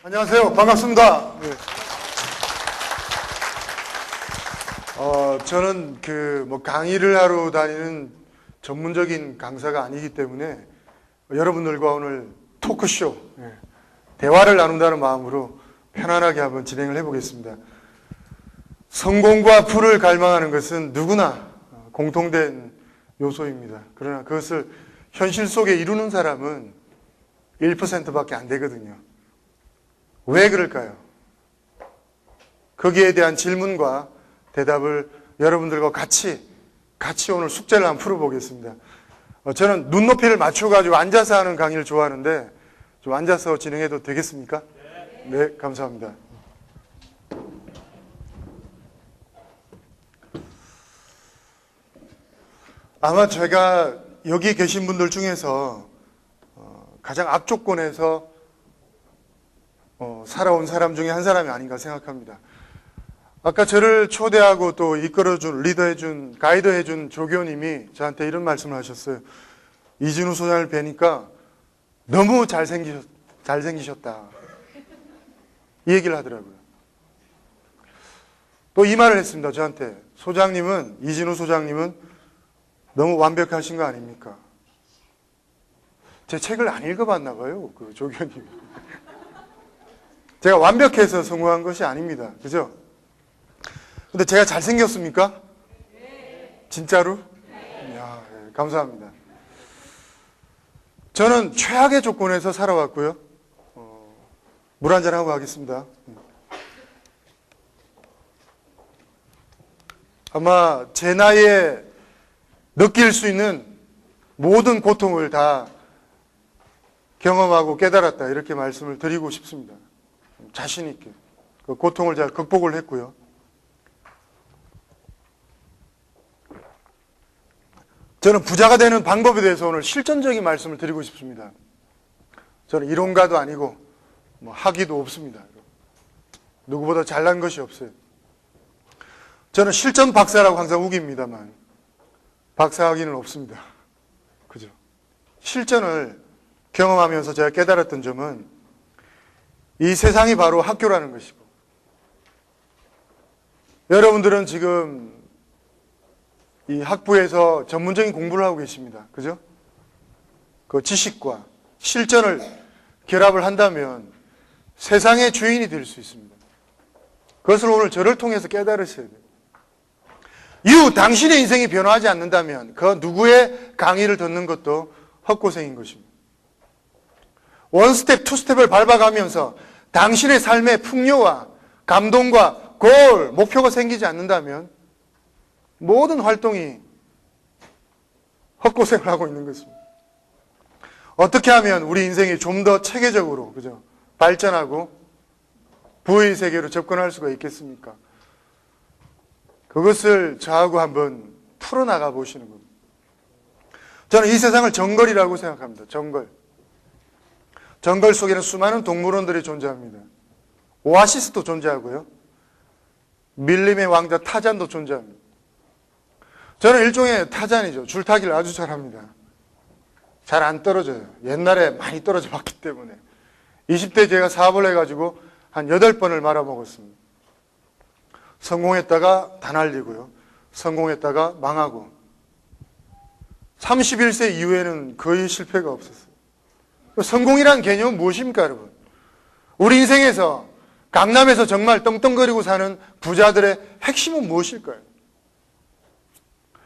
안녕하세요. 반갑습니다. 네. 저는 강의를 하러 다니는 전문적인 강사가 아니기 때문에 여러분들과 오늘 토크쇼, 대화를 나눈다는 마음으로 편안하게 한번 진행을 해보겠습니다. 성공과 부를 갈망하는 것은 누구나 공통된 요소입니다. 그러나 그것을 현실 속에 이루는 사람은 1%밖에 안 되거든요. 왜 그럴까요? 거기에 대한 질문과 대답을 여러분들과 같이 오늘 숙제를 한번 풀어보겠습니다. 저는 눈높이를 맞춰가지고 앉아서 하는 강의를 좋아하는데 좀 앉아서 진행해도 되겠습니까? 네, 감사합니다. 아마 제가 여기 계신 분들 중에서 가장 앞조건에서 살아온 사람 중에 한 사람이 아닌가 생각합니다. 아까 저를 초대하고 또 이끌어준, 리더해준, 가이드해준 조교님이 저한테 이런 말씀을 하셨어요. 이진우 소장을 뵈니까 너무 잘생기셨다. 이 얘기를 하더라고요. 또 이 말을 했습니다. 저한테. 이진우 소장님은 너무 완벽하신 거 아닙니까? 제 책을 안 읽어봤나 봐요. 그 조교님이. 제가 완벽해서 성공한 것이 아닙니다. 그죠? 근데 제가 잘생겼습니까? 진짜로? 이야, 감사합니다. 저는 최악의 조건에서 살아왔고요. 물 한잔하고 가겠습니다. 아마 제 나이에 느낄 수 있는 모든 고통을 다 경험하고 깨달았다. 이렇게 말씀을 드리고 싶습니다. 자신 있게. 그 고통을 제가 극복을 했고요. 저는 부자가 되는 방법에 대해서 오늘 실전적인 말씀을 드리고 싶습니다. 저는 이론가도 아니고 학위도 없습니다. 누구보다 잘난 것이 없어요. 저는 실전 박사라고 항상 우깁니다만 박사 학위는 없습니다. 그죠? 실전을 경험하면서 제가 깨달았던 점은 이 세상이 바로 학교라는 것이고, 여러분들은 지금 이 학부에서 전문적인 공부를 하고 계십니다. 그죠? 그 지식과 실전을 결합을 한다면 세상의 주인이 될 수 있습니다. 그것을 오늘 저를 통해서 깨달으셔야 돼요. 당신의 인생이 변화하지 않는다면 그 누구의 강의를 듣는 것도 헛고생인 것입니다. 원스텝, 투스텝을 밟아가면서 당신의 삶의 풍요와 감동과 골, 목표가 생기지 않는다면 모든 활동이 헛고생을 하고 있는 것입니다. 어떻게 하면 우리 인생이 좀 더 체계적으로, 그죠? 발전하고 부의 세계로 접근할 수가 있겠습니까? 그것을 저하고 한번 풀어나가 보시는 겁니다. 저는 이 세상을 정글이라고 생각합니다. 정글 속에는 수많은 동물원들이 존재합니다. 오아시스도 존재하고요. 밀림의 왕자 타잔도 존재합니다. 저는 일종의 타잔이죠. 줄타기를 아주 잘합니다. 잘 안 떨어져요. 옛날에 많이 떨어져 봤기 때문에. 20대 제가 사업을 해가지고 한 8번을 말아먹었습니다. 성공했다가 다 날리고요. 성공했다가 망하고. 31세 이후에는 거의 실패가 없었어요. 성공이란 개념은 무엇입니까, 여러분? 우리 인생에서 강남에서 정말 떵떵거리고 사는 부자들의 핵심은 무엇일까요?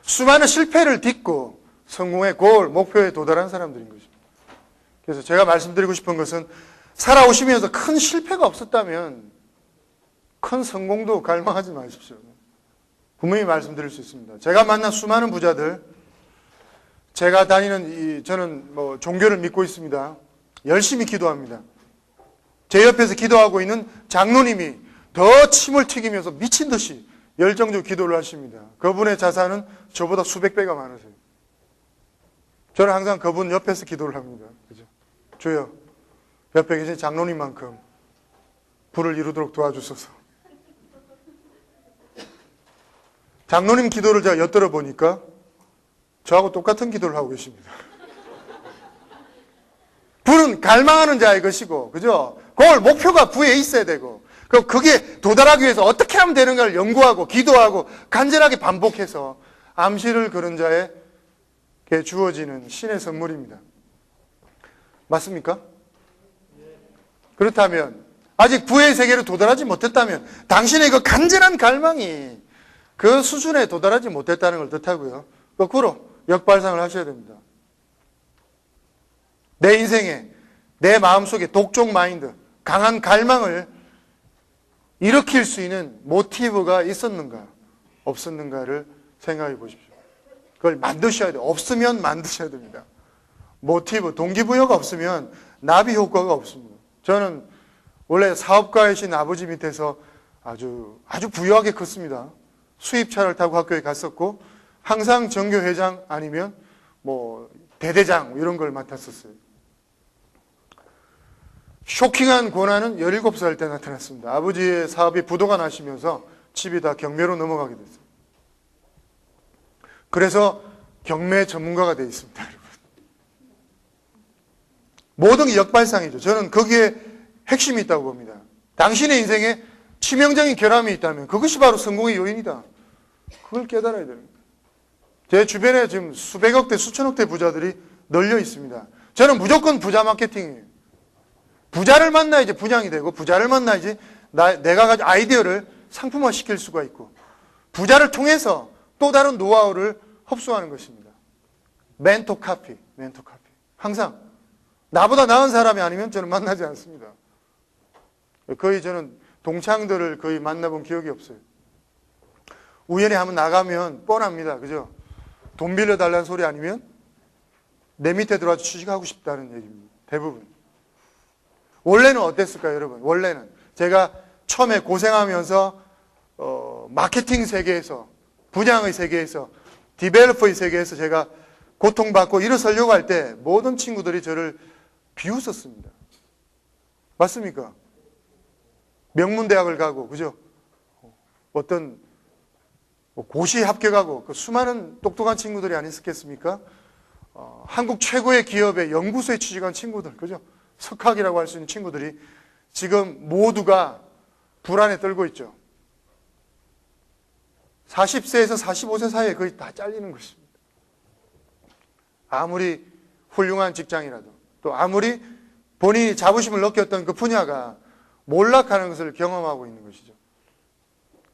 수많은 실패를 딛고 성공의 골, 목표에 도달한 사람들인 것입니다. 그래서 제가 말씀드리고 싶은 것은 살아오시면서 큰 실패가 없었다면 큰 성공도 갈망하지 마십시오. 분명히 말씀드릴 수 있습니다. 제가 만난 수많은 부자들, 제가 저는 종교를 믿고 있습니다. 열심히 기도합니다. 제 옆에서 기도하고 있는 장로님이 더 침을 튀기면서 미친 듯이 열정적으로 기도를 하십니다. 그분의 자산은 저보다 수백 배가 많으세요. 저는 항상 그분 옆에서 기도를 합니다. 그죠? 주여, 옆에 계신 장로님만큼 부를 이루도록 도와주소서. 장로님 기도를 제가 엿들어 보니까 저하고 똑같은 기도를 하고 계십니다. 부는 갈망하는 자의 것이고, 그죠? 골, 목표가 부에 있어야 되고, 그럼 그게 도달하기 위해서 어떻게 하면 되는가를 연구하고, 기도하고, 간절하게 반복해서 암시를 그런 자에게 주어지는 신의 선물입니다. 맞습니까? 그렇다면, 아직 부의 세계로 도달하지 못했다면, 당신의 그 간절한 갈망이 그 수준에 도달하지 못했다는 걸 뜻하고요. 거꾸로 역발상을 하셔야 됩니다. 내 인생에, 내 마음속에 독종 마인드, 강한 갈망을 일으킬 수 있는 모티브가 있었는가, 없었는가를 생각해 보십시오. 그걸 만드셔야 돼요. 없으면 만드셔야 됩니다. 모티브, 동기부여가 없으면 나비 효과가 없습니다. 저는 원래 사업가이신 아버지 밑에서 아주 부유하게 컸습니다. 수입차를 타고 학교에 갔었고, 항상 정교회장 아니면 대대장 이런 걸 맡았었어요. 쇼킹한 고난은 17살 때 나타났습니다. 아버지의 사업이 부도가 나시면서 집이 다 경매로 넘어가게 됐어요. 그래서 경매 전문가가 되어 있습니다, 여러분. 모든 게 역발상이죠. 저는 거기에 핵심이 있다고 봅니다. 당신의 인생에 치명적인 결함이 있다면 그것이 바로 성공의 요인이다. 그걸 깨달아야 됩니다. 제 주변에 지금 수백억대, 수천억대 부자들이 널려 있습니다. 저는 무조건 부자 마케팅이에요. 부자를 만나야지 분양이 되고, 부자를 만나야지 내가 가진 아이디어를 상품화 시킬 수가 있고, 부자를 통해서 또 다른 노하우를 흡수하는 것입니다. 멘토 카피. 항상 나보다 나은 사람이 아니면 저는 만나지 않습니다. 거의 저는 동창들을 거의 만나본 기억이 없어요. 우연히 한번 나가면 뻔합니다. 그죠? 돈 빌려달라는 소리 아니면 내 밑에 들어와서 취직하고 싶다는 얘기입니다. 대부분. 원래는 어땠을까요, 여러분? 원래는 제가 처음에 고생하면서 마케팅 세계에서, 분양의 세계에서, 디벨로퍼의 세계에서 제가 고통받고 일어서려고 할 때 모든 친구들이 저를 비웃었습니다. 맞습니까? 명문대학을 가고, 그죠? 어떤 고시에 합격하고, 그 수많은 똑똑한 친구들이 아니었겠습니까? 한국 최고의 기업의 연구소에 취직한 친구들, 그죠? 석학이라고 할 수 있는 친구들이 지금 모두가 불안에 떨고 있죠. 40세에서 45세 사이에 거의 다 잘리는 것입니다. 아무리 훌륭한 직장이라도, 또 아무리 본인이 자부심을 느꼈던 그 분야가 몰락하는 것을 경험하고 있는 것이죠.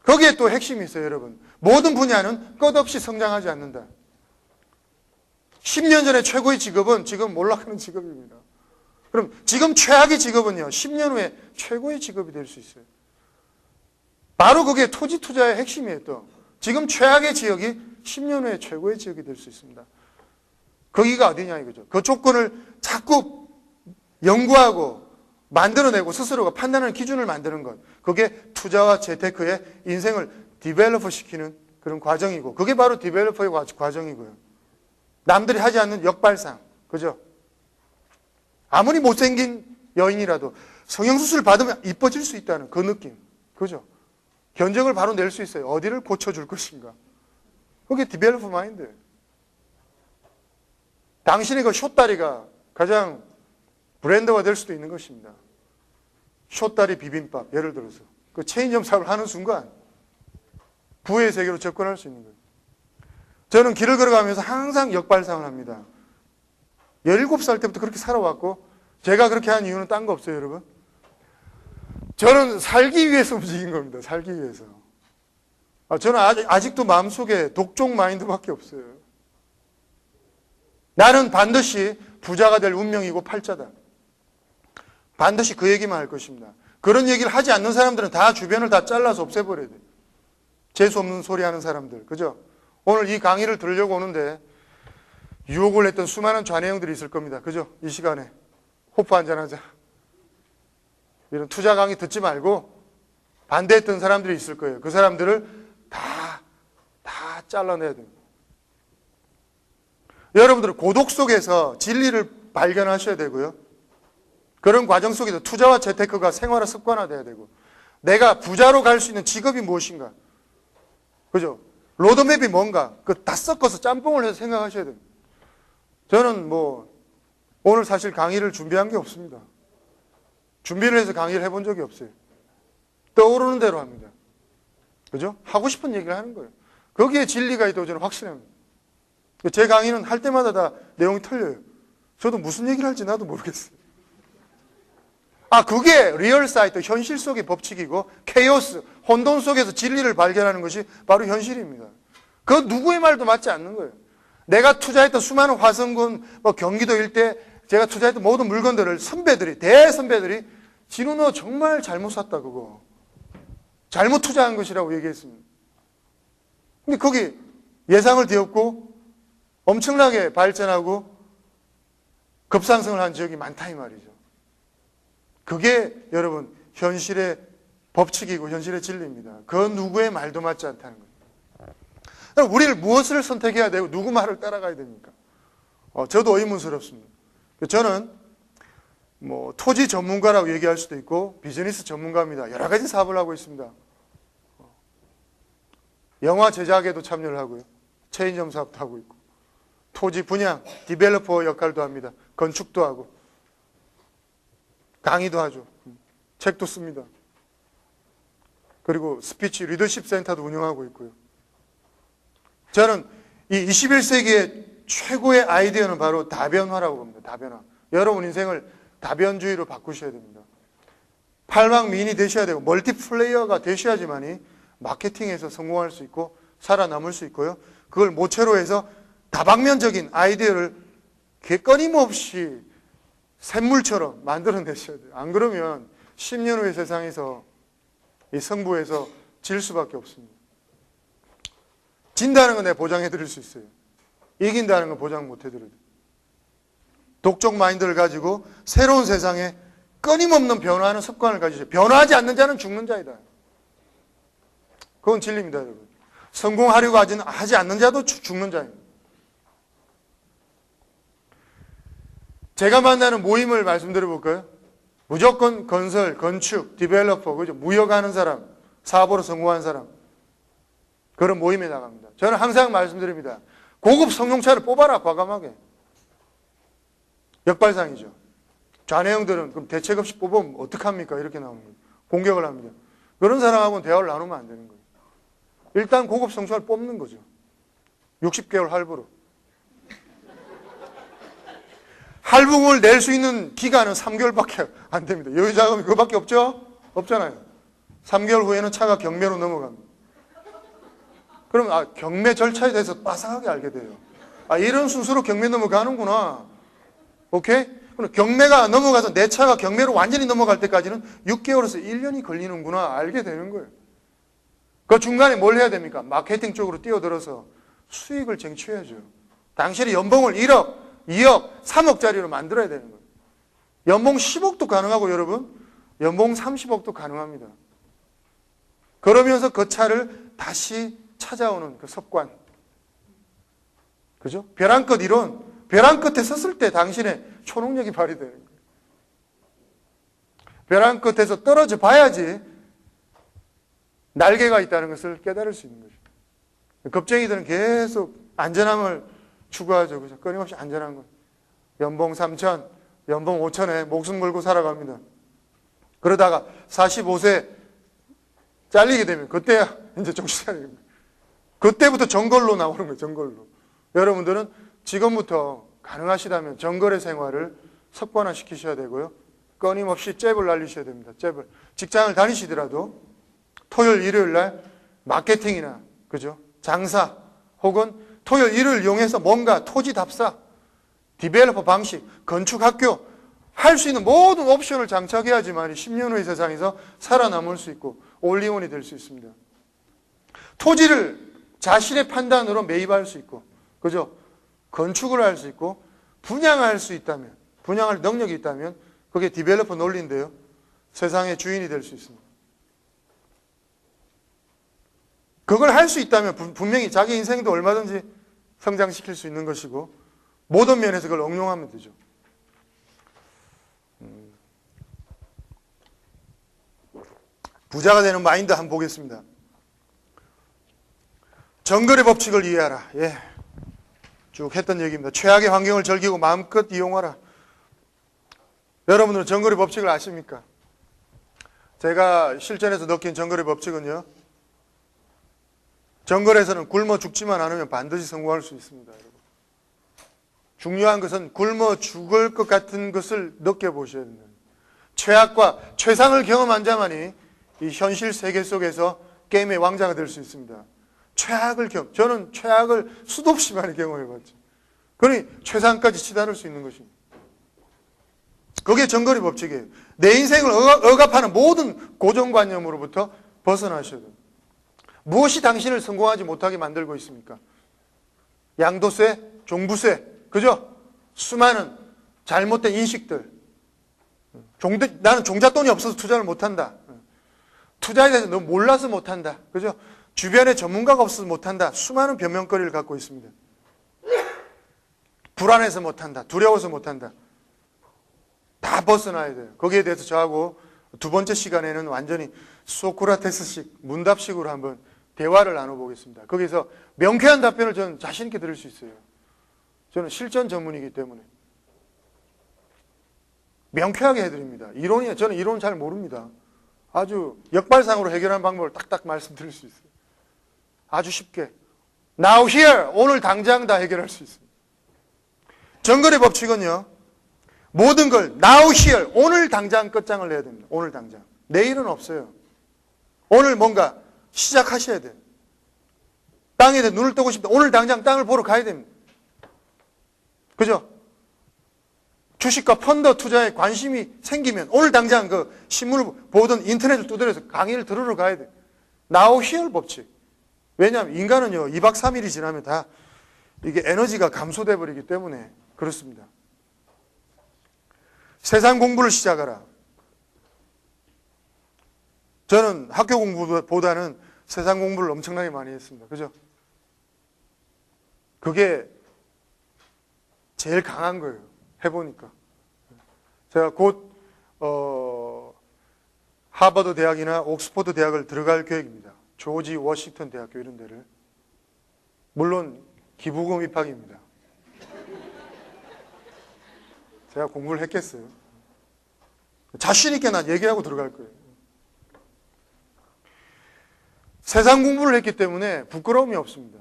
거기에 또 핵심이 있어요, 여러분. 모든 분야는 끝없이 성장하지 않는다. 10년 전에 최고의 직업은 지금 몰락하는 직업입니다. 그럼 지금 최악의 직업은요, 10년 후에 최고의 직업이 될 수 있어요. 바로 그게 토지 투자의 핵심이에요, 또. 지금 최악의 지역이 10년 후에 최고의 지역이 될 수 있습니다. 거기가 어디냐 이거죠. 그 조건을 자꾸 연구하고 만들어내고 스스로가 판단하는 기준을 만드는 것. 그게 투자와 재테크의 인생을 디벨로퍼 시키는 그런 과정이고, 그게 바로 디벨로퍼의 과정이고요. 남들이 하지 않는 역발상. 그죠? 아무리 못생긴 여인이라도 성형수술 받으면 이뻐질 수 있다는 그 느낌. 그죠? 견적을 바로 낼 수 있어요. 어디를 고쳐줄 것인가. 그게 디벨로퍼 마인드예요. 당신의 그 숏다리가 가장 브랜드화 될 수도 있는 것입니다. 숏다리 비빔밥, 예를 들어서. 그 체인점 사업을 하는 순간 부의 세계로 접근할 수 있는 거예요. 저는 길을 걸어가면서 항상 역발상을 합니다. 17살 때부터 그렇게 살아왔고, 제가 그렇게 한 이유는 딴 거 없어요, 여러분. 저는 살기 위해서 움직인 겁니다. 살기 위해서. 저는 아직도 마음속에 독종 마인드밖에 없어요. 나는 반드시 부자가 될 운명이고 팔자다. 반드시 그 얘기만 할 것입니다. 그런 얘기를 하지 않는 사람들은 다 주변을 다 잘라서 없애버려야 돼요. 재수 없는 소리 하는 사람들. 그죠? 오늘 이 강의를 들으려고 오는데 유혹을 했던 수많은 좌뇌형들이 있을 겁니다. 그죠? 이 시간에. 호프 한잔하자. 이런 투자 강의 듣지 말고 반대했던 사람들이 있을 거예요. 그 사람들을 다 잘라내야 됩니다. 여러분들은 고독 속에서 진리를 발견하셔야 되고요. 그런 과정 속에서 투자와 재테크가 생활화 습관화돼야 되고, 내가 부자로 갈 수 있는 직업이 무엇인가? 그죠? 로드맵이 뭔가? 그 다 섞어서 짬뽕을 해서 생각하셔야 됩니다. 저는 오늘 사실 강의를 준비한 게 없습니다. 준비를 해서 강의를 해본 적이 없어요. 떠오르는 대로 합니다. 그죠? 하고 싶은 얘기를 하는 거예요. 거기에 진리가 있다고 저는 확신합니다. 제 강의는 할 때마다 다 내용이 틀려요. 저도 무슨 얘기를 할지 나도 모르겠어요. 그게 리얼 사이트, 현실 속의 법칙이고 케이오스, 혼돈 속에서 진리를 발견하는 것이 바로 현실입니다. 그 누구의 말도 맞지 않는 거예요. 내가 투자했던 수많은 화성군, 경기도 일대 제가 투자했던 모든 물건들을 선배들이, 대선배들이 진우 너 정말 잘못 샀다 그거. 잘못 투자한 것이라고 얘기했습니다. 근데 거기 예상을 뒤엎고 엄청나게 발전하고 급상승을 한 지역이 많다 이 말이죠. 그게 여러분 현실의 법칙이고 현실의 진리입니다. 그 누구의 말도 맞지 않다는 거예요. 우리를 무엇을 선택해야 되고 누구 말을 따라가야 됩니까? 저도 의문스럽습니다. 저는 토지 전문가라고 얘기할 수도 있고 비즈니스 전문가입니다. 여러 가지 사업을 하고 있습니다. 영화 제작에도 참여를 하고요. 체인점 사업도 하고 있고 토지 분양, 디벨로퍼 역할도 합니다. 건축도 하고 강의도 하죠. 책도 씁니다. 그리고 스피치 리더십 센터도 운영하고 있고요. 저는 이 21세기의 최고의 아이디어는 바로 다변화라고 봅니다. 다변화. 여러분 인생을 다변주의로 바꾸셔야 됩니다. 팔방미인이 되셔야 되고 멀티플레이어가 되셔야지만이 마케팅에서 성공할 수 있고 살아남을 수 있고요. 그걸 모체로 해서 다방면적인 아이디어를 끊임없이 샘물처럼 만들어내셔야 돼요. 안 그러면 10년 후의 세상에서 이 성부에서 질 수밖에 없습니다. 진다는 건 내가 보장해 드릴 수 있어요. 이긴다는 건 보장 못 해드려요. 독적 마인드를 가지고 새로운 세상에 끊임없는 변화하는 습관을 가지세요. 변화하지 않는 자는 죽는 자이다. 그건 진리입니다, 여러분. 성공하려고 하지 않는 자도 죽는 자입니다. 제가 만나는 모임을 말씀드려 볼까요? 무조건 건설, 건축, 디벨로퍼, 그죠? 무역하는 사람, 사업으로 성공한 사람. 그런 모임에 나갑니다. 저는 항상 말씀드립니다. 고급 성룡차를 뽑아라, 과감하게. 역발상이죠. 좌뇌형들은 그럼 대책 없이 뽑으면 어떡합니까? 이렇게 나오는 거예요. 공격을 합니다. 그런 사람하고는 대화를 나누면 안 되는 거예요. 일단 고급 성차를 뽑는 거죠. 60개월 할부로. 할부금을 낼 수 있는 기간은 3개월밖에 안 됩니다. 여유 자금이 그거밖에 없죠? 없잖아요. 3개월 후에는 차가 경매로 넘어갑니다. 그럼 경매 절차에 대해서 빠삭하게 알게 돼요. 이런 순서로 경매 넘어가는구나. 오케이? 그럼 경매가 넘어가서 내 차가 경매로 완전히 넘어갈 때까지는 6개월에서 1년이 걸리는구나 알게 되는 거예요. 그 중간에 뭘 해야 됩니까? 마케팅 쪽으로 뛰어들어서 수익을 쟁취해야죠. 당신의 연봉을 1억, 2억, 3억짜리로 만들어야 되는 거예요. 연봉 10억도 가능하고 여러분, 연봉 30억도 가능합니다. 그러면서 그 차를 다시 찾아오는 그 습관. 그죠? 벼랑 끝 이론. 벼랑 끝에 섰을 때 당신의 초능력이 발휘되는 거예요. 벼랑 끝에서 떨어져 봐야지 날개가 있다는 것을 깨달을 수 있는 거죠. 겁쟁이들은 계속 안전함을 추구하죠. 그죠? 끊임없이 안전한 거. 연봉 3천, 연봉 5천에 목숨 걸고 살아갑니다. 그러다가 45세 잘리게 되면 그때야 이제 정신 차리는 거예요. 그때부터 정걸로 나오는 거예요. 정걸로. 여러분들은 지금부터 가능하시다면 정거래 생활을 습관화시키셔야 되고요. 끊임없이 잽을 날리셔야 됩니다. 잽을. 직장을 다니시더라도 토요일, 일요일 날 마케팅이나 그죠? 장사 혹은 토요일, 일요일 이용해서 뭔가 토지 답사, 디벨로퍼 방식, 건축 학교 할 수 있는 모든 옵션을 장착해야지만 10년 후의 세상에서 살아남을 수 있고 올리원이 될 수 있습니다. 토지를 자신의 판단으로 매입할 수 있고 그죠? 건축을 할 수 있고 분양할 수 있다면 분양할 능력이 있다면 그게 디벨로퍼 논리인데요. 세상의 주인이 될 수 있습니다. 그걸 할 수 있다면 분명히 자기 인생도 얼마든지 성장시킬 수 있는 것이고 모든 면에서 그걸 응용하면 되죠. 부자가 되는 마인드 한번 보겠습니다. 정거래 법칙을 이해하라. 예, 쭉 했던 얘기입니다. 최악의 환경을 즐기고 마음껏 이용하라. 여러분들은 정거래 법칙을 아십니까? 제가 실전에서 느낀 정글의 법칙은요, 정글에서는 굶어 죽지만 않으면 반드시 성공할 수 있습니다. 여러분. 중요한 것은 굶어 죽을 것 같은 것을 느껴보셔야 됩니다. 최악과 최상을 경험한 자만이 이 현실 세계 속에서 게임의 왕자가 될 수 있습니다. 저는 최악을 수도 없이 많이 경험해봤죠. 그러니 최상까지 치달을 수 있는 것입니다. 그게 정글의 법칙이에요. 내 인생을 억압하는 모든 고정관념으로부터 벗어나셔야 돼요. 무엇이 당신을 성공하지 못하게 만들고 있습니까? 양도세, 종부세, 그죠? 수많은 잘못된 인식들. 나는 종잣돈이 없어서 투자를 못한다. 투자에 대해서 너무 몰라서 못한다. 그죠? 주변에 전문가가 없어서 못한다. 수많은 변명거리를 갖고 있습니다. 불안해서 못한다. 두려워서 못한다. 다 벗어나야 돼요. 거기에 대해서 저하고 두 번째 시간에는 완전히 소크라테스식, 문답식으로 한번 대화를 나눠보겠습니다. 거기서 명쾌한 답변을 저는 자신 있게 드릴 수 있어요. 저는 실전 전문이기 때문에. 명쾌하게 해드립니다. 저는 이론 잘 모릅니다. 아주 역발상으로 해결하는 방법을 딱딱 말씀드릴 수 있어요. 아주 쉽게. Now here, 오늘 당장 다 해결할 수 있습니다. 정글의 법칙은요, 모든 걸 now here, 오늘 당장 끝장을 내야 됩니다. 오늘 당장. 내일은 없어요. 오늘 뭔가 시작하셔야 돼요. 땅에 대해 눈을 뜨고 싶다. 오늘 당장 땅을 보러 가야 됩니다. 그죠? 주식과 펀드 투자에 관심이 생기면 오늘 당장 그 신문을 보든 인터넷을 두드려서 강의를 들으러 가야 돼요. Now here 법칙. 왜냐하면 인간은요, 2박 3일이 지나면 다 이게 에너지가 감소돼 버리기 때문에 그렇습니다. 세상 공부를 시작하라. 저는 학교 공부보다는 세상 공부를 엄청나게 많이 했습니다. 그죠? 그게 제일 강한 거예요. 해보니까. 제가 곧 하버드 대학이나 옥스퍼드 대학을 들어갈 계획입니다. 조지 워싱턴 대학교 이런 데를. 물론 기부금 입학입니다. 제가 공부를 했겠어요. 자신 있게 난 얘기하고 들어갈 거예요. 세상 공부를 했기 때문에 부끄러움이 없습니다.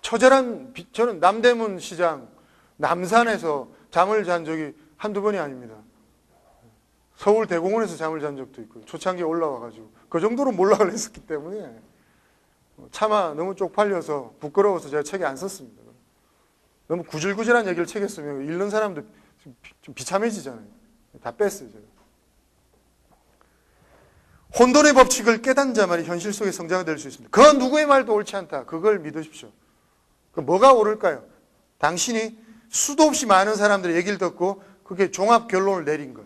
저는 남대문 시장, 남산에서 잠을 잔 적이 한두 번이 아닙니다. 서울 대공원에서 잠을 잔 적도 있고요. 초창기에 올라와가지고. 그 정도로 몰락을 했었기 때문에 차마 너무 쪽팔려서 부끄러워서 제가 책에 안 썼습니다. 너무 구질구질한 얘기를 책에 쓰면 읽는 사람도 좀 비참해지잖아요. 다 뺐어요, 제가. 혼돈의 법칙을 깨닫는 자만이 현실 속에 성자가 될 수 있습니다. 그 누구의 말도 옳지 않다. 그걸 믿으십시오. 그 뭐가 옳을까요? 당신이 수도 없이 많은 사람들의 얘기를 듣고 그게 종합 결론을 내린 것.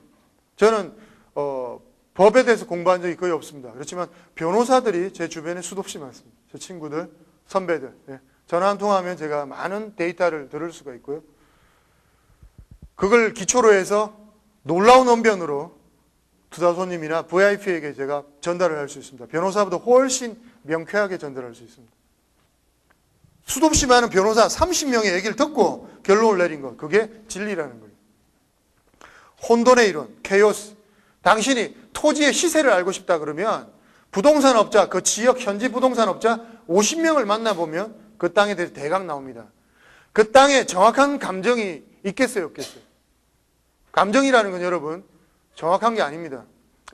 저는 법에 대해서 공부한 적이 거의 없습니다. 그렇지만 변호사들이 제 주변에 수도 없이 많습니다. 제 친구들, 선배들. 예. 전화 한 통화하면 제가 많은 데이터를 들을 수가 있고요. 그걸 기초로 해서 놀라운 언변으로 투자 손님이나 VIP에게 제가 전달을 할 수 있습니다. 변호사보다 훨씬 명쾌하게 전달할 수 있습니다. 수도 없이 많은 변호사 30명의 얘기를 듣고 결론을 내린 것. 그게 진리라는 거예요. 혼돈의 이론, 케이오스. 당신이 토지의 시세를 알고 싶다 그러면 부동산업자, 그 지역 현지 부동산업자 50명을 만나보면 그 땅에 대해서 대강 나옵니다. 그 땅에 정확한 감정이 있겠어요, 없겠어요? 감정이라는 건 여러분 정확한 게 아닙니다.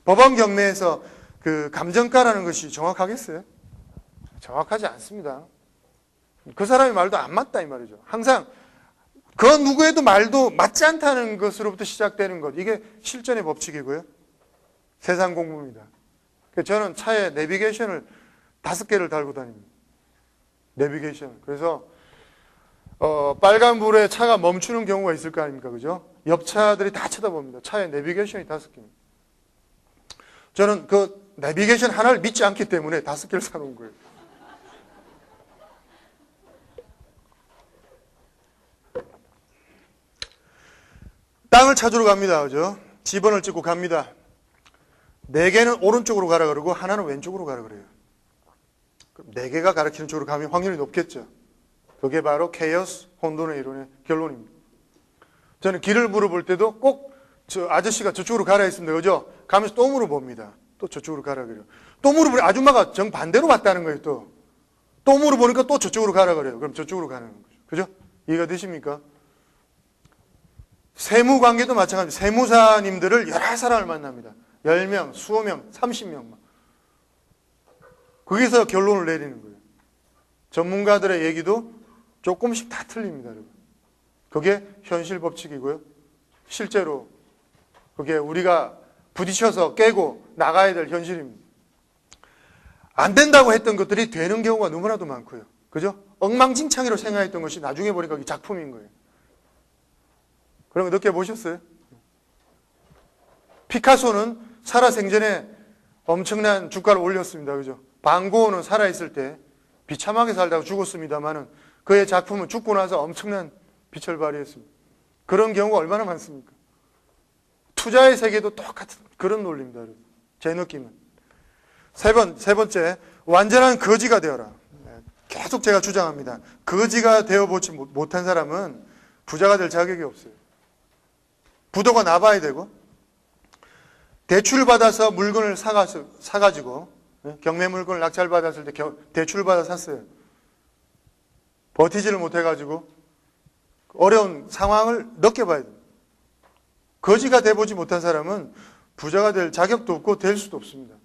법원 경매에서 그 감정가라는 것이 정확하겠어요? 정확하지 않습니다. 그 사람의 말도 안 맞다 이 말이죠. 항상 그 누구에도 말도 맞지 않다는 것으로부터 시작되는 것. 이게 실전의 법칙이고요. 세상 공부입니다. 저는 차에 내비게이션을 5개를 달고 다닙니다. 내비게이션. 그래서 빨간불에 차가 멈추는 경우가 있을 거 아닙니까? 그죠? 옆차들이 다 쳐다봅니다. 차에 내비게이션이 5개입니다. 저는 그 내비게이션 하나를 믿지 않기 때문에 5개를 사놓은 거예요. 땅을 찾으러 갑니다. 그죠? 지번을 찍고 갑니다. 4개는 오른쪽으로 가라 그러고 하나는 왼쪽으로 가라 그래요. 그럼 4개가 가리키는 쪽으로 가면 확률이 높겠죠. 그게 바로 케이오스 혼돈의 이론의 결론입니다. 저는 길을 물어볼 때도 꼭 저 아저씨가 저쪽으로 가라 했습니다. 그죠? 가면서 또 물어봅니다. 또 저쪽으로 가라 그래요. 또 물어보니 아줌마가 정반대로 봤다는 거예요, 또. 또 물어보니까 또 저쪽으로 가라 그래요. 그럼 저쪽으로 가는 거죠. 그죠? 이해가 되십니까? 세무 관계도 마찬가지입니다. 세무사님들을 여러 사람을 만납니다. 10명, 20명, 30명. 거기서 결론을 내리는 거예요. 전문가들의 얘기도 조금씩 다 틀립니다, 여러분. 그게 현실 법칙이고요. 실제로 그게 우리가 부딪혀서 깨고 나가야 될 현실입니다. 안 된다고 했던 것들이 되는 경우가 너무나도 많고요. 그죠? 엉망진창이로 생각했던 것이 나중에 보니까 그게 작품인 거예요. 그런 거 느껴보셨어요? 피카소는 살아생전에 엄청난 주가를 올렸습니다. 그죠? 반고흐는 살아있을 때 비참하게 살다가 죽었습니다만은 그의 작품은 죽고 나서 엄청난 빛을 발휘했습니다. 그런 경우가 얼마나 많습니까? 투자의 세계도 똑같은 그런 논리입니다. 제 느낌은. 세 번째, 완전한 거지가 되어라. 계속 제가 주장합니다. 거지가 되어보지 못한 사람은 부자가 될 자격이 없어요. 부도가 나봐야 되고, 대출받아서 물건을 사가지고, 경매 물건을 낙찰받았을 때 대출받아 샀어요. 버티지를 못해가지고, 어려운 상황을 느껴봐야 됩니다. 거지가 돼보지 못한 사람은 부자가 될 자격도 없고 될 수도 없습니다.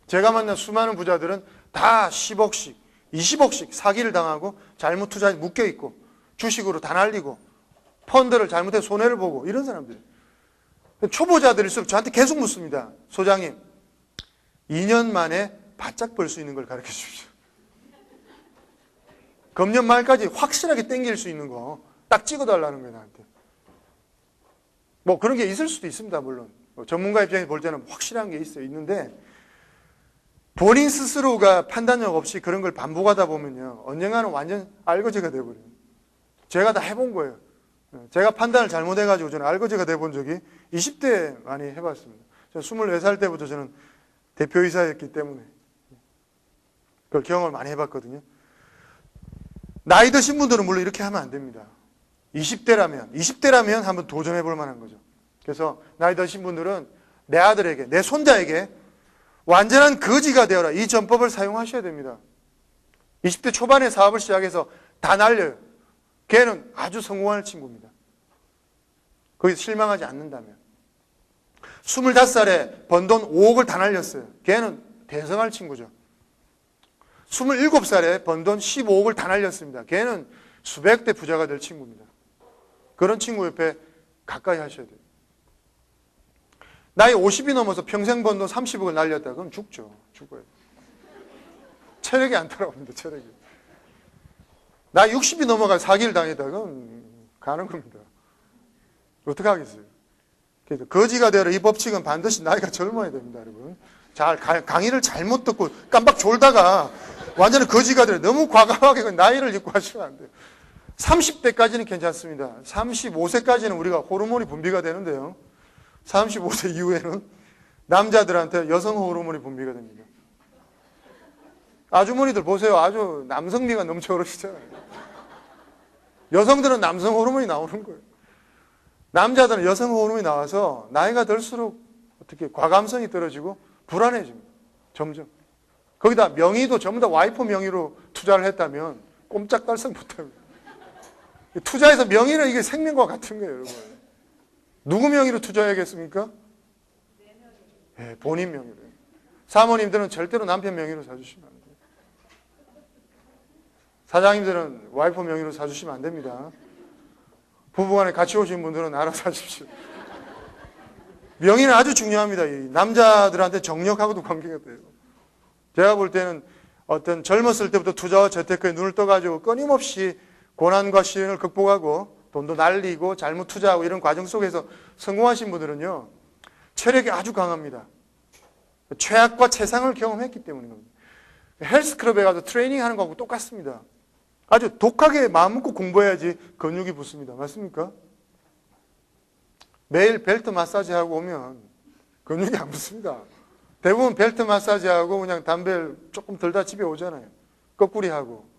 제가 만난 수많은 부자들은 다 10억씩, 20억씩 사기를 당하고 잘못 투자에 묶여있고 주식으로 다 날리고 펀드를 잘못해 손해를 보고 이런 사람들. 초보자들일수록 저한테 계속 묻습니다. 소장님, 2년 만에 바짝 벌 수 있는 걸 가르쳐 주십시오. 금년 말까지 확실하게 땡길 수 있는 거 딱 찍어달라는 거예요, 나한테. 뭐 그런 게 있을 수도 있습니다, 물론. 전문가 입장에서 볼 때는 확실한 게 있는데 본인 스스로가 판단력 없이 그런 걸 반복하다 보면요, 언젠가는 완전 알거지가 돼버려요. 제가 다 해본 거예요. 제가 판단을 잘못해가지고 저는 알거지가 돼본 적이 20대 많이 해봤습니다. 24살 때부터 저는 대표이사였기 때문에 그걸 경험을 많이 해봤거든요. 나이 드신 분들은 물론 이렇게 하면 안 됩니다. 20대라면 한번 도전해 볼 만한 거죠. 그래서 나이 드신 분들은 내 아들에게, 내 손자에게 완전한 거지가 되어라. 이 전법을 사용하셔야 됩니다. 20대 초반에 사업을 시작해서 다 날려요. 걔는 아주 성공할 친구입니다. 거기서 실망하지 않는다면. 25살에 번 돈 5억을 다 날렸어요. 걔는 대성할 친구죠. 27살에 번 돈 15억을 다 날렸습니다. 걔는 수백 대 부자가 될 친구입니다. 그런 친구 옆에 가까이 하셔야 돼요. 나이 50이 넘어서 평생 번 돈 30억을 날렸다. 그럼 죽죠. 죽어요. 체력이 안 따라옵니다. 체력이. 나이 60이 넘어가 사기를 당했다. 그럼 가는 겁니다. 어떻게 하겠어요? 그래서 거지가 되어라. 이 법칙은 반드시 나이가 젊어야 됩니다, 여러분. 강의를 잘못 듣고 깜빡 졸다가 완전히 거지가 되어라. 너무 과감하게 나이를 잊고 하시면 안 돼요. 30대까지는 괜찮습니다. 35세까지는 우리가 호르몬이 분비가 되는데요. 35세 이후에는 남자들한테 여성 호르몬이 분비가 됩니다. 아주머니들 보세요. 아주 남성미가 넘쳐 흐르시잖아요. 여성들은 남성 호르몬이 나오는 거예요. 남자들은 여성 호르몬이 나와서 나이가 들수록 어떻게 과감성이 떨어지고 불안해집니다. 점점. 거기다 명의도 전부 다 와이프 명의로 투자를 했다면 꼼짝달싹 못합니다. 투자해서 명의는 이게 생명과 같은 거예요, 여러분. 누구 명의로 투자해야겠습니까? 네, 본인 명의로. 사모님들은 절대로 남편 명의로 사주시면 안 돼요. 사장님들은 와이프 명의로 사주시면 안 됩니다. 부부간에 같이 오신 분들은 알아서 하십시오. 명의는 아주 중요합니다. 남자들한테 정력하고도 관계가 돼요. 제가 볼 때는 어떤 젊었을 때부터 투자와 재테크에 눈을 떠가지고 끊임없이 고난과 시련을 극복하고 돈도 날리고 잘못 투자하고 이런 과정 속에서 성공하신 분들은요, 체력이 아주 강합니다. 최악과 최상을 경험했기 때문인 겁니다. 헬스클럽에 가서 트레이닝 하는 거하고 똑같습니다. 아주 독하게 마음 먹고 공부해야지 근육이 붙습니다. 맞습니까? 매일 벨트 마사지하고 오면 근육이 안 붙습니다. 대부분 벨트 마사지하고 그냥 담배를 조금 들다 집에 오잖아요. 거꾸리하고.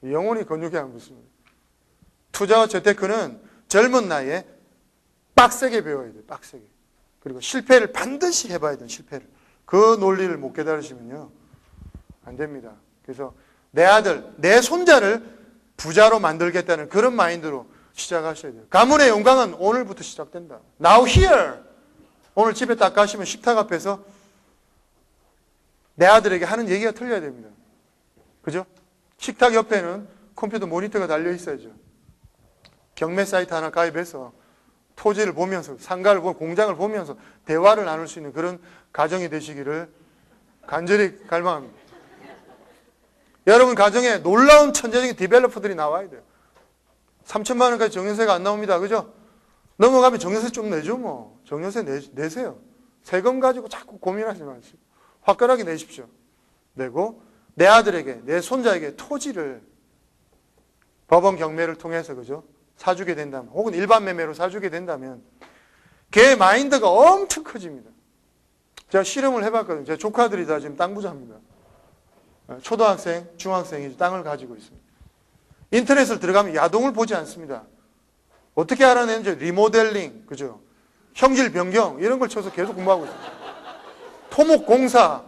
영원히 근육이 안 붙습니다. 투자와 재테크는 젊은 나이에 빡세게 배워야 돼요. 빡세게. 그리고 실패를 반드시 해봐야 돼요. 실패를. 그 논리를 못 깨달으시면요, 안 됩니다. 그래서 내 아들, 내 손자를 부자로 만들겠다는 그런 마인드로 시작하셔야 돼요. 가문의 영광은 오늘부터 시작된다. Now here. 오늘 집에 딱 가시면 식탁 앞에서 내 아들에게 하는 얘기가 틀려야 됩니다. 그죠? 식탁 옆에는 컴퓨터 모니터가 달려 있어야죠. 경매 사이트 하나 가입해서 토지를 보면서, 상가를 보고 공장을 보면서 대화를 나눌 수 있는 그런 가정이 되시기를 간절히 갈망합니다. 여러분 가정에 놀라운 천재적인 디벨로퍼들이 나와야 돼요. 3천만 원까지 정년세가 안 나옵니다. 그죠? 넘어가면 정년세 좀 내죠 뭐. 정년세 내세요. 세금 가지고 자꾸 고민하지 마시고 화끈하게 내십시오. 내고 내 아들에게, 내 손자에게 토지를 법원 경매를 통해서, 그죠? 사주게 된다면, 혹은 일반 매매로 사주게 된다면 걔의 마인드가 엄청 커집니다. 제가 실험을 해봤거든요. 제 조카들이 다 지금 땅 부자입니다. 초등학생, 중학생이 땅을 가지고 있습니다. 인터넷을 들어가면 야동을 보지 않습니다. 어떻게 알아내는지 리모델링, 그죠? 형질 변경 이런 걸 쳐서 계속 공부하고 있습니다. 토목공사,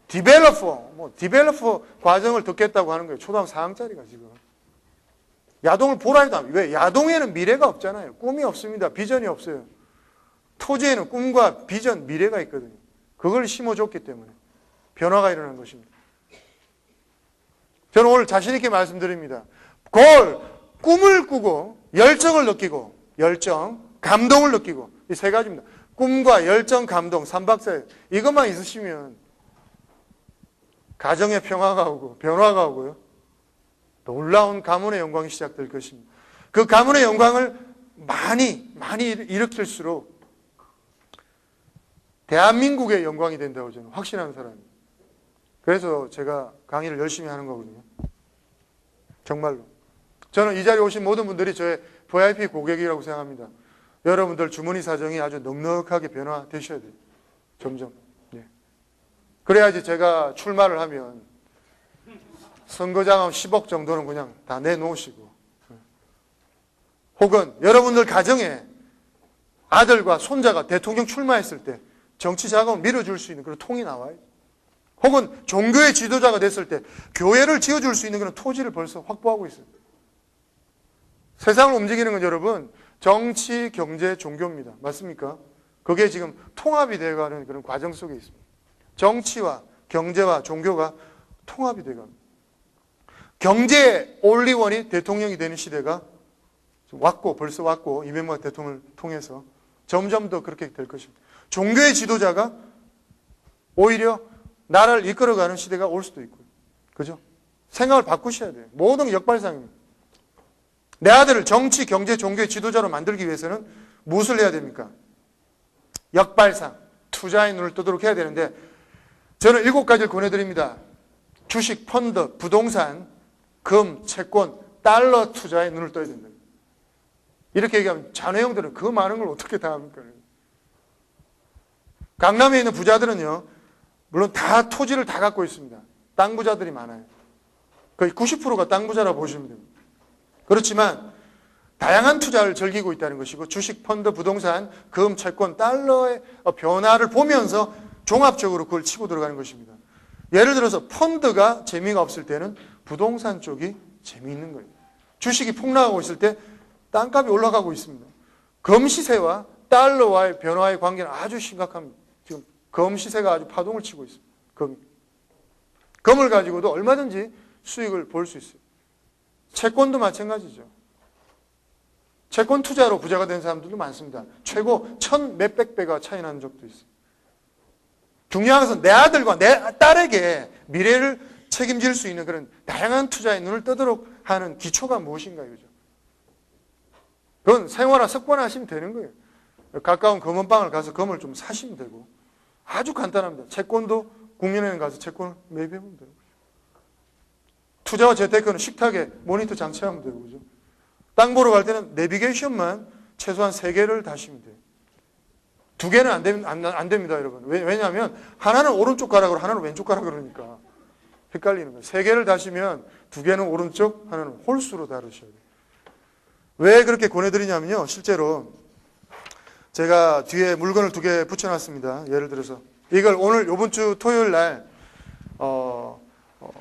디벨로퍼 과정을 듣겠다고 하는 거예요. 초등학교 4학년짜리가 지금. 야동을 보라 해도 왜? 야동에는 미래가 없잖아요. 꿈이 없습니다. 비전이 없어요. 토지에는 꿈과 비전, 미래가 있거든요. 그걸 심어줬기 때문에 변화가 일어난 것입니다. 저는 오늘 자신 있게 말씀드립니다. 꿈을 꾸고 열정을 느끼고, 감동을 느끼고, 이 세 가지입니다. 꿈과 열정, 감동, 3박 4일 이것만 있으시면 가정의 평화가 오고 변화가 오고요, 놀라운 가문의 영광이 시작될 것입니다. 그 가문의 영광을 많이 일으킬수록 대한민국의 영광이 된다고 저는 확신하는 사람입니다. 그래서 제가 강의를 열심히 하는 거거든요. 정말로. 저는 이 자리에 오신 모든 분들이 저의 VIP 고객이라고 생각합니다. 여러분들 주머니 사정이 아주 넉넉하게 변화되셔야 돼요. 점점. 예. 그래야지 제가 출마를 하면 선거자금 10억 정도는 그냥 다 내놓으시고, 혹은 여러분들 가정에 아들과 손자가 대통령 출마했을 때 정치 자금을 밀어줄 수 있는 그런 통이 나와요. 혹은 종교의 지도자가 됐을 때 교회를 지어줄 수 있는 그런 토지를 벌써 확보하고 있어요. 세상을 움직이는 건 여러분 정치, 경제, 종교입니다. 맞습니까? 그게 지금 통합이 되어가는 그런 과정 속에 있습니다. 정치와 경제와 종교가 통합이 되어갑니다. 경제의 올리원이 대통령이 되는 시대가 벌써 왔고, 이명박 대통령을 통해서 점점 더 그렇게 될 것입니다. 종교의 지도자가 오히려 나라를 이끌어가는 시대가 올 수도 있고요. 그죠? 생각을 바꾸셔야 돼요. 모든 역발상입니다. 내 아들을 정치, 경제, 종교의 지도자로 만들기 위해서는 무엇을 해야 됩니까? 역발상, 투자의 눈을 뜨도록 해야 되는데, 저는 7가지를 권해드립니다. 주식, 펀드, 부동산, 금, 채권, 달러 투자에 눈을 떠야 된다. 이렇게 얘기하면 자녀형들은 그 많은 걸 어떻게 다 합니까? 강남에 있는 부자들은요, 물론 다 토지를 다 갖고 있습니다. 땅 부자들이 많아요. 거의 90%가 땅 부자라고 보시면 됩니다. 그렇지만 다양한 투자를 즐기고 있다는 것이고, 주식, 펀드, 부동산, 금, 채권, 달러의 변화를 보면서 종합적으로 그걸 치고 들어가는 것입니다. 예를 들어서 펀드가 재미가 없을 때는 부동산 쪽이 재미있는 거예요. 주식이 폭락하고 있을 때 땅값이 올라가고 있습니다. 금 시세와 달러와의 변화의 관계는 아주 심각합니다. 지금 금 시세가 아주 파동을 치고 있습니다. 금을 가지고도 얼마든지 수익을 볼 수 있어요. 채권도 마찬가지죠. 채권 투자로 부자가 된 사람들도 많습니다. 최고 1000몇백 배가 차이 나는 적도 있어요. 중요한 것은 내 아들과 내 딸에게 미래를 책임질 수 있는 그런 다양한 투자에 눈을 뜨도록 하는 기초가 무엇인가 이거죠. 그건 생활화 습관화하시면 되는 거예요. 가까운 금은방을 가서 금을 좀 사시면 되고, 아주 간단합니다. 채권도 국민은행 가서 채권을 매입해보면 되고, 투자와 재테크는 식탁에 모니터 장치하면 되고, 그죠? 땅 보러 갈 때는 내비게이션만 최소한 3개를 다시면 돼요. 2개는 안 됩니다, 여러분. 왜냐하면 하나는 오른쪽 가라 그러고 하나는 왼쪽 가라 그러니까 헷갈리는 거예요. 3개를 다시면 2개는 오른쪽, 하나는 홀수로 다루셔야 돼요. 왜 그렇게 권해드리냐면요, 실제로 제가 뒤에 물건을 2개 붙여놨습니다. 예를 들어서 이걸 오늘 이번 주 토요일 날,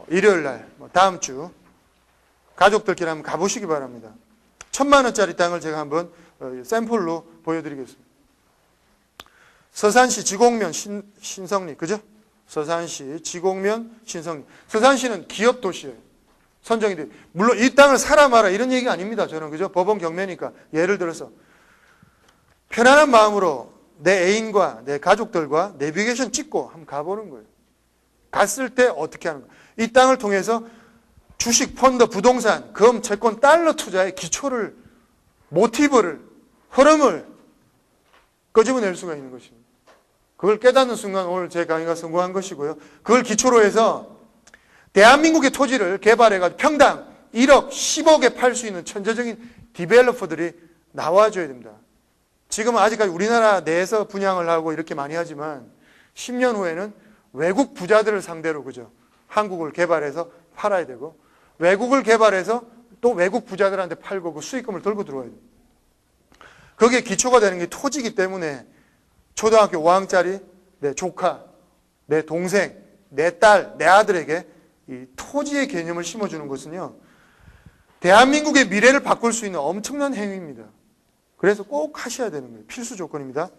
일요일 날, 다음 주 가족들끼리 한번 가보시기 바랍니다. 1,000만 원짜리 땅을 제가 한번 샘플로 보여드리겠습니다. 서산시 지곡면 신성리, 그죠? 서산시 지곡면 신성리. 서산시는 기업 도시예요. 선정이 돼. 물론 이 땅을 사라 마라 이런 얘기가 아닙니다. 저는, 그죠? 법원 경매니까. 예를 들어서 편안한 마음으로 내 애인과 내 가족들과 내비게이션 찍고 한번 가보는 거예요. 갔을 때 어떻게 하는 거예요? 이 땅을 통해서 주식, 펀드, 부동산, 금, 채권, 달러 투자의 기초를, 모티브를, 흐름을 끄집어낼 수가 있는 것입니다. 그걸 깨닫는 순간 오늘 제 강의가 성공한 것이고요. 그걸 기초로 해서 대한민국의 토지를 개발해가지고 평당 1억, 10억에 팔 수 있는 천재적인 디벨로퍼들이 나와줘야 됩니다. 지금은 아직까지 우리나라 내에서 분양을 하고 이렇게 많이 하지만 10년 후에는 외국 부자들을 상대로, 그죠? 한국을 개발해서 팔아야 되고, 외국을 개발해서 또 외국 부자들한테 팔고 그 수익금을 들고 들어와야 돼요. 거기에 기초가 되는 게 토지이기 때문에 초등학교 5학년짜리 내 조카, 내 동생, 내 딸, 내 아들에게 이 토지의 개념을 심어주는 것은요, 대한민국의 미래를 바꿀 수 있는 엄청난 행위입니다. 그래서 꼭 하셔야 되는 거예요. 필수 조건입니다.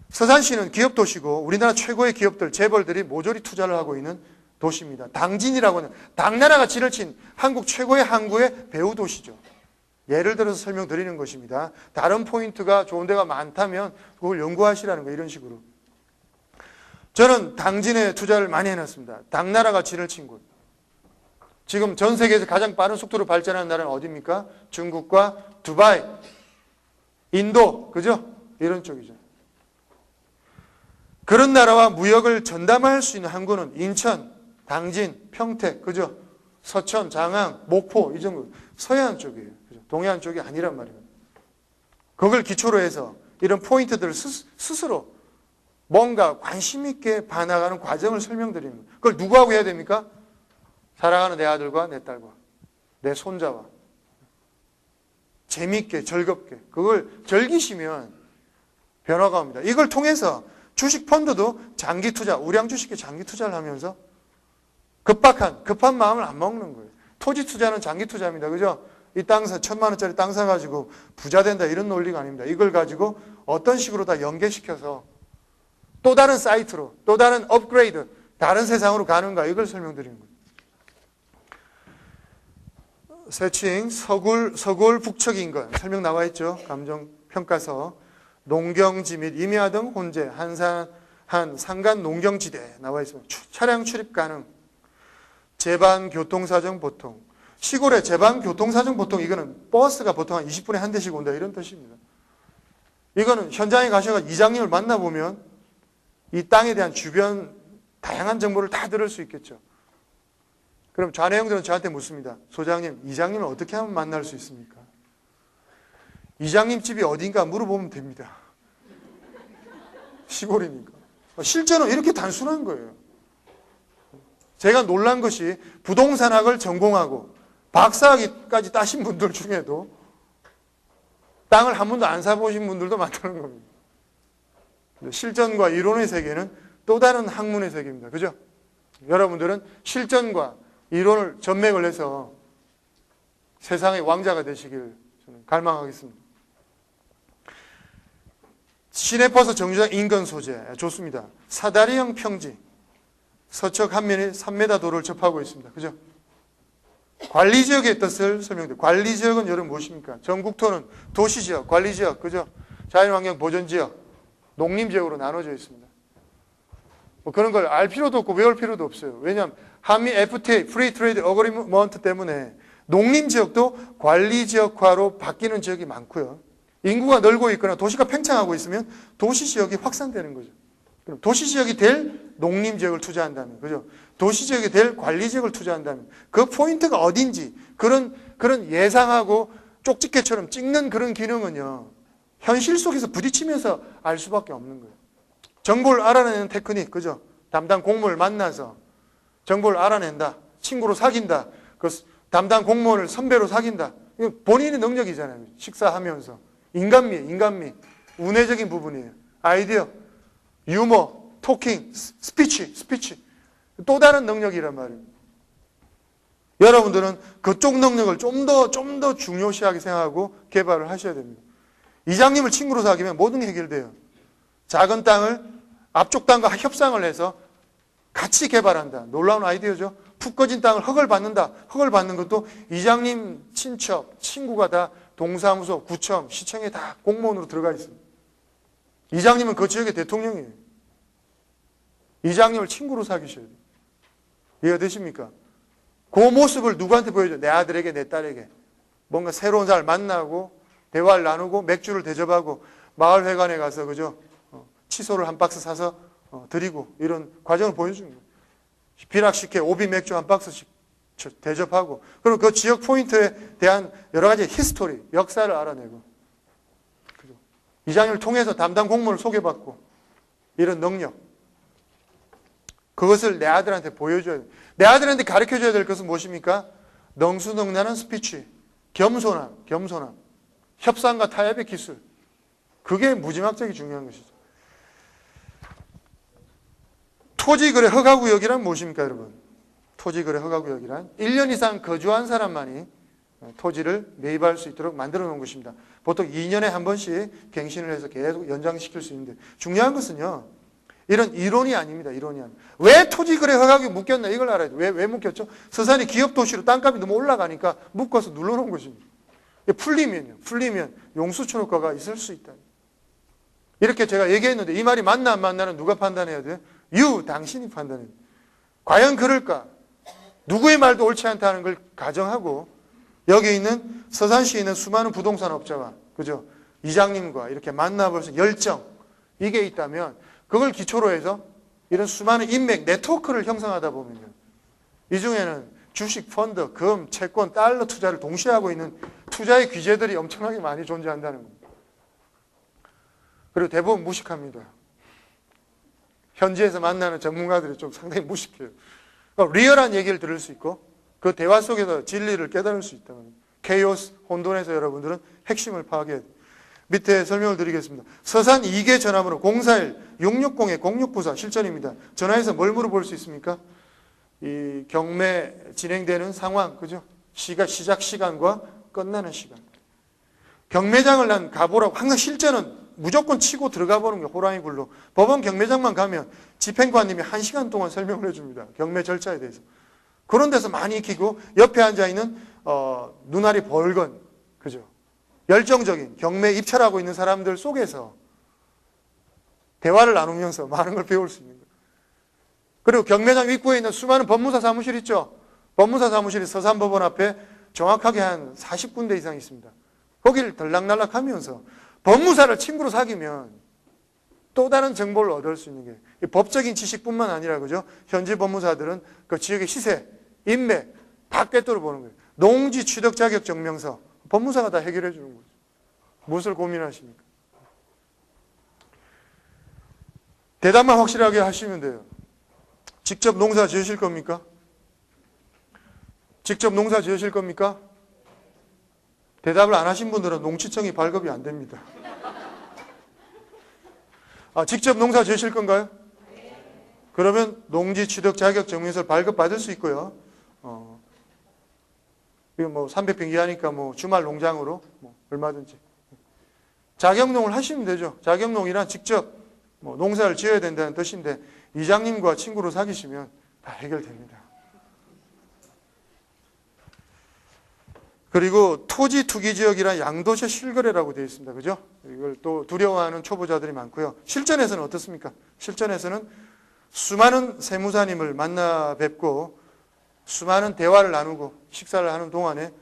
서산시는 기업 도시고 우리나라 최고의 기업들, 재벌들이 모조리 투자를 하고 있는 도시입니다. 당진이라고 하는 당나라가 진을 친 한국 최고의 항구의 배후 도시죠. 예를 들어서 설명드리는 것입니다. 다른 포인트가 좋은 데가 많다면 그걸 연구하시라는 거예요. 이런 식으로. 저는 당진에 투자를 많이 해놨습니다. 당나라가 진을 친 곳. 지금 전 세계에서 가장 빠른 속도로 발전하는 나라는 어디입니까? 중국과 두바이, 인도, 그죠? 이런 쪽이죠. 그런 나라와 무역을 전담할 수 있는 항구는 인천, 당진, 평택, 그죠? 서천, 장항, 목포, 이 정도. 서해안 쪽이에요. 그죠? 동해안 쪽이 아니란 말이에요. 그걸 기초로 해서 이런 포인트들을 스스로 뭔가 관심 있게 봐나가는 과정을 설명드리는 거예요. 그걸 누구하고 해야 됩니까? 사랑하는 내 아들과 내 딸과 내 손자와 재미있게 즐겁게 그걸 즐기시면 변화가 옵니다. 이걸 통해서 주식 펀드도 장기 투자, 우량 주식에 장기 투자를 하면서 급한 마음을 안 먹는 거예요. 토지 투자는 장기 투자입니다. 그죠? 이 땅 1,000만 원짜리 땅 사가지고 부자 된다 이런 논리가 아닙니다. 이걸 가지고 어떤 식으로 다 연계시켜서 또 다른 사이트로, 또 다른 업그레이드, 다른 세상으로 가는가 이걸 설명드리는 거예요. 세칭, 서골 북측 인근 설명 나와 있죠. 감정평가서, 농경지 및 임야 등 혼재, 한 산간 농경지대 나와 있습니다. 차량 출입 가능, 제반 교통사정 보통. 시골에 제반 교통사정 보통 이거는 버스가 보통 한 20분에 한 대씩 온다 이런 뜻입니다. 이거는 현장에 가셔서 이장님을 만나보면 이 땅에 대한 주변 다양한 정보를 다 들을 수 있겠죠. 그럼 자네형들은 저한테 묻습니다. 소장님, 이장님을 어떻게 하면 만날 수 있습니까? 이장님 집이 어딘가 물어보면 됩니다. 시골이니까. 실제로 이렇게 단순한 거예요. 제가 놀란 것이 부동산학을 전공하고 박사학위까지 따신 분들 중에도 땅을 한 번도 안 사보신 분들도 많다는 겁니다. 실전과 이론의 세계는 또 다른 학문의 세계입니다. 그죠? 여러분들은 실전과 이론을 전맥을 해서 세상의 왕자가 되시길 저는 갈망하겠습니다. 시내버스 정류장 인근 소재 좋습니다. 사다리형 평지, 서쪽 한면이 3m 도로를 접하고 있습니다. 그죠? 관리지역의 뜻을 설명드립니다. 관리지역은 여러분 무엇입니까? 전국토는 도시지역, 관리지역, 그죠? 자연환경 보전지역, 농림지역으로 나눠져 있습니다. 뭐 그런 걸 알 필요도 없고 외울 필요도 없어요. 왜냐하면 한미 FTA, 프리 트레이드 어그리먼트 때문에 농림지역도 관리지역화로 바뀌는 지역이 많고요. 인구가 늘고 있거나 도시가 팽창하고 있으면 도시지역이 확산되는 거죠. 그럼 도시지역이 될 농림지역을 투자한다면, 그죠? 도시지역이 될 관리지역을 투자한다면 그 포인트가 어딘지 그런 예상하고 쪽집게처럼 찍는 그런 기능은요. 현실 속에서 부딪히면서 알 수밖에 없는 거예요. 정보를 알아내는 테크닉, 그죠? 담당 공무원을 만나서 정보를 알아낸다. 친구로 사귄다. 그 담당 공무원을 선배로 사귄다. 이거 본인의 능력이잖아요. 식사하면서. 인간미. 운회적인 부분이에요. 아이디어, 유머, 토킹, 스피치. 또 다른 능력이란 말이에요. 여러분들은 그쪽 능력을 좀 더 중요시하게 생각하고 개발을 하셔야 됩니다. 이장님을 친구로 사귀면 모든 게 해결돼요. 작은 땅을 앞쪽 땅과 협상을 해서 같이 개발한다. 놀라운 아이디어죠. 푹 꺼진 땅을 흙을 받는다. 흙을 받는 것도 이장님 친척, 친구가 다 동사무소, 구청, 시청에 다 공무원으로 들어가 있습니다. 이장님은 그 지역의 대통령이에요. 이장님을 친구로 사귀셔야 돼요. 이해가 되십니까? 그 모습을 누구한테 보여줘? 내 아들에게, 내 딸에게. 뭔가 새로운 사람을 만나고 대화를 나누고 맥주를 대접하고 마을회관에 가서 그죠? 칫솔을 한 박스 사서 드리고 이런 과정을 보여주는 거예요. 비락식혜 오비 맥주 한 박스씩 대접하고 그럼 그 지역 포인트에 대한 여러 가지 히스토리, 역사를 알아내고 그죠? 이장님을 통해서 담당 공무원을 소개받고 이런 능력 그것을 내 아들한테 보여줘야 돼. 내 아들한테 가르쳐줘야 될 것은 무엇입니까? 능수능란한 스피치, 겸손함, 협상과 타협의 기술. 그게 무지막지하게 중요한 것이죠. 토지거래 허가구역이란 무엇입니까, 여러분? 토지거래 허가구역이란 1년 이상 거주한 사람만이 토지를 매입할 수 있도록 만들어 놓은 것입니다. 보통 2년에 한 번씩 갱신을 해서 계속 연장시킬 수 있는데 중요한 것은요. 이런 이론이 아닙니다. 이론이 아닙니다. 왜 토지거래 허가구역 묶였나 이걸 알아야 돼요. 왜 묶였죠? 서산이 기업도시로 땅값이 너무 올라가니까 묶어서 눌러놓은 것입니다. 풀리면 용수초록화가 있을 수 있다. 이렇게 제가 얘기했는데 이 말이 맞나 안 맞나는 누가 판단해야 돼요? 당신이 판단해야 돼요. 과연 그럴까? 누구의 말도 옳지 않다는 걸 가정하고 여기 있는 서산시에 있는 수많은 부동산 업자와 그죠? 이장님과 이렇게 만나볼 수 있는 열정 이게 있다면 그걸 기초로 해서 이런 수많은 인맥, 네트워크를 형성하다 보면요. 이 중에는 주식, 펀드, 금, 채권, 달러 투자를 동시에 하고 있는 투자의 귀재들이 엄청나게 많이 존재한다는 겁니다. 그리고 대부분 무식합니다. 현지에서 만나는 전문가들이 좀 상당히 무식해요. 그러니까 리얼한 얘기를 들을 수 있고 그 대화 속에서 진리를 깨달을 수 있다. 케이오스, 혼돈에서 여러분들은 핵심을 파악해야 돼요. 밑에 설명을 드리겠습니다. 서산 2개 전화번호 041-660-0694 실전입니다. 전화해서 뭘 물어볼 수 있습니까? 이 경매 진행되는 상황, 그죠? 시작 시간과 끝나는 시간. 경매장을 난 가보라고 항상 실전은 무조건 치고 들어가 보는 게 호랑이 굴로. 법원 경매장만 가면 집행관님이 1시간 동안 설명을 해줍니다. 경매 절차에 대해서. 그런 데서 많이 익히고 옆에 앉아있는 눈알이 벌건, 그죠? 열정적인 경매에 입찰하고 있는 사람들 속에서 대화를 나누면서 많은 걸 배울 수 있는 거예요. 그리고 경매장 입구에 있는 수많은 법무사 사무실 있죠? 법무사 사무실이 서산법원 앞에 정확하게 한 40군데 이상 있습니다. 거기를 들락날락 하면서 법무사를 친구로 사귀면 또 다른 정보를 얻을 수 있는 게 법적인 지식뿐만 아니라 그죠? 현지 법무사들은 그 지역의 시세, 인맥 다 꿰뚫어 보는 거예요. 농지 취득 자격 증명서 법무사가 다 해결해 주는 거죠. 무엇을 고민하십니까? 대답만 확실하게 하시면 돼요. 직접 농사 지으실 겁니까? 직접 농사 지으실 겁니까? 대답을 안 하신 분들은 농지청이 발급이 안 됩니다. 직접 농사 지으실 건가요? 그러면 농지 취득 자격 증명서를 발급받을 수 있고요. 이거 뭐 300평 이하니까 뭐 주말 농장으로 뭐 얼마든지. 자격농을 하시면 되죠. 자격농이란 직접 뭐 농사를 지어야 된다는 뜻인데 이장님과 친구로 사귀시면 다 해결됩니다. 그리고 토지 투기 지역이란 양도세 실거래라고 되어 있습니다. 그죠? 이걸 또 두려워하는 초보자들이 많고요. 실전에서는 어떻습니까? 실전에서는 수많은 세무사님을 만나 뵙고 수많은 대화를 나누고 식사를 하는 동안에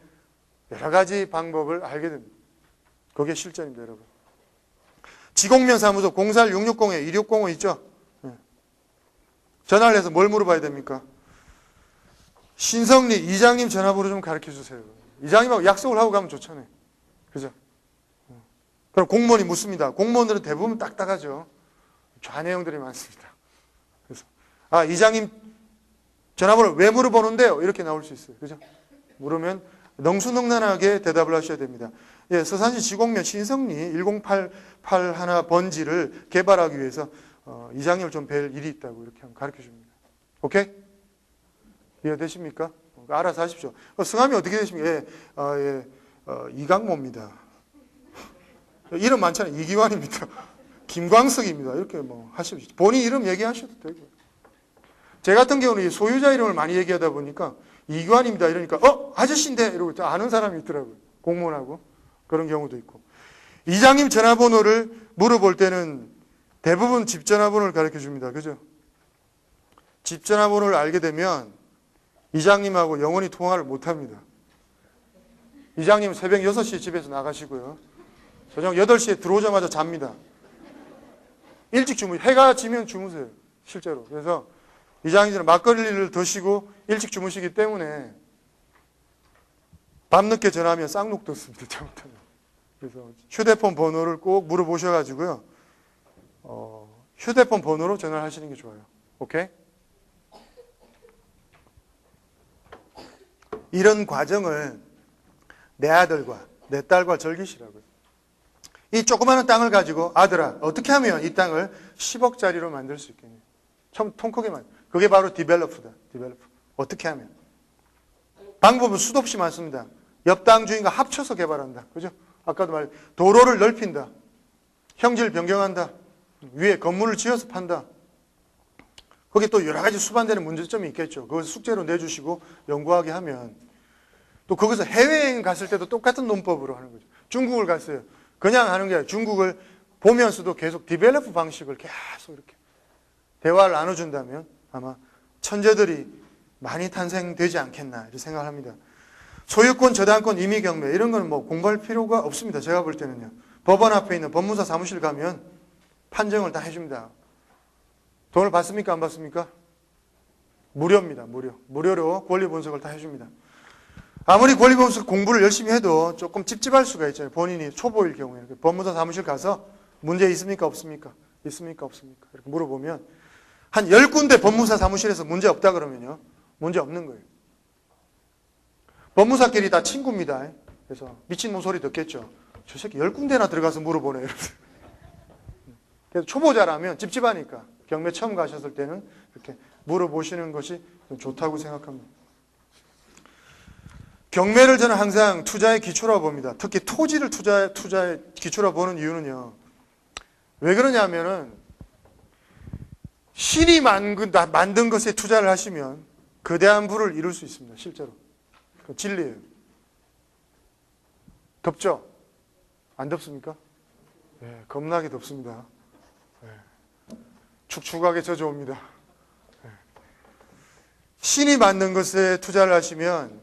여러 가지 방법을 알게 됩니다. 그게 실전입니다, 여러분. 지공면 사무소 041-660-2605 있죠? 전화를 해서 뭘 물어봐야 됩니까? 신성리 이장님 전화번호 좀 가르쳐 주세요. 이장님하고 약속을 하고 가면 좋잖아요. 그죠? 그럼 공무원이 묻습니다. 공무원들은 대부분 딱딱하죠. 좌내용들이 많습니다. 그래서 이장님 전화번호 왜 물어보는데요? 이렇게 나올 수 있어요. 그죠? 물으면 능수능란하게 대답을 하셔야 됩니다. 예, 서산시 지곡면 신성리 1081 번지를 개발하기 위해서 이장님을 좀 뵐 일이 있다고 이렇게 한번 가르쳐 줍니다. 오케이? 이해되십니까? 알아서 하십시오. 성함이 어떻게 되십니까? 이강모입니다. 이름 많잖아요. 이기환입니다. 김광석입니다. 이렇게 뭐 하십시오. 본인 이름 얘기하셔도 되고요. 제 같은 경우는 소유자 이름을 많이 얘기하다 보니까 이기환입니다. 이러니까 아저씨인데 이러고 아는 사람이 있더라고요. 공무원하고 그런 경우도 있고. 이장님 전화번호를 물어볼 때는 대부분 집 전화번호를 가르쳐 줍니다. 그죠? 집 전화번호를 알게 되면 이장님하고 영원히 통화를 못 합니다. 이장님 새벽 6시에 집에서 나가시고요. 저녁 8시에 들어오자마자 잡니다. 일찍 해가 지면 주무세요. 실제로. 그래서 이장님은 막걸리를 드시고 일찍 주무시기 때문에 밤늦게 전화하면 쌍욕 듣습니다. 잘못하면. 그래서 휴대폰 번호를 꼭 물어보셔가지고요. 휴대폰 번호로 전화를 하시는 게 좋아요. 오케이? 이런 과정을 내 아들과 내 딸과 즐기시라고요. 이 조그마한 땅을 가지고 아들아 어떻게 하면 이 땅을 10억짜리로 만들 수 있겠냐. 좀 통 크게 그게 바로 디벨로프다. 디벨로프. 어떻게 하면. 방법은 수도 없이 많습니다. 옆 땅 주인과 합쳐서 개발한다. 그죠? 아까도 말했죠. 도로를 넓힌다. 형질 변경한다. 위에 건물을 지어서 판다. 거기에 또 여러 가지 수반되는 문제점이 있겠죠. 그것을 숙제로 내주시고 연구하게 하면 또 거기서 해외여행 갔을 때도 똑같은 논법으로 하는 거죠. 중국을 갔어요. 그냥 하는 게 아니라 중국을 보면서도 계속 디벨로프 방식을 계속 이렇게 대화를 나눠준다면 아마 천재들이 많이 탄생되지 않겠나 이렇게 생각을 합니다. 소유권, 저당권, 임의경매 이런 건 뭐 공부할 필요가 없습니다. 제가 볼 때는요. 법원 앞에 있는 법무사 사무실 가면 판정을 다 해줍니다. 돈을 받습니까? 안 받습니까? 무료입니다. 무료로 권리 분석을 다 해줍니다. 아무리 권리 분석 공부를 열심히 해도 조금 찝찝할 수가 있잖아요. 본인이 초보일 경우에 법무사 사무실 가서 문제 있습니까? 없습니까? 있습니까? 없습니까? 이렇게 물어보면 한 10군데 법무사 사무실에서 문제 없다 그러면요. 문제 없는 거예요. 법무사끼리 다 친구입니다. 그래서 미친놈 소리 듣겠죠. 저 새끼 10군데나 들어가서 물어보네. 이러면서. 그래서 초보자라면 찝찝하니까 경매 처음 가셨을 때는 이렇게 물어보시는 것이 좀 좋다고 생각합니다. 경매를 저는 항상 투자의 기초라고 봅니다. 특히 토지를 투자의 기초라고 보는 이유는요. 왜 그러냐면은 신이 만든 것에 투자를 하시면 거대한 부를 이룰 수 있습니다. 실제로. 그 진리예요. 덥죠? 안 덥습니까? 네, 겁나게 덥습니다. 네. 축축하게 젖어옵니다. 네. 신이 만든 것에 투자를 하시면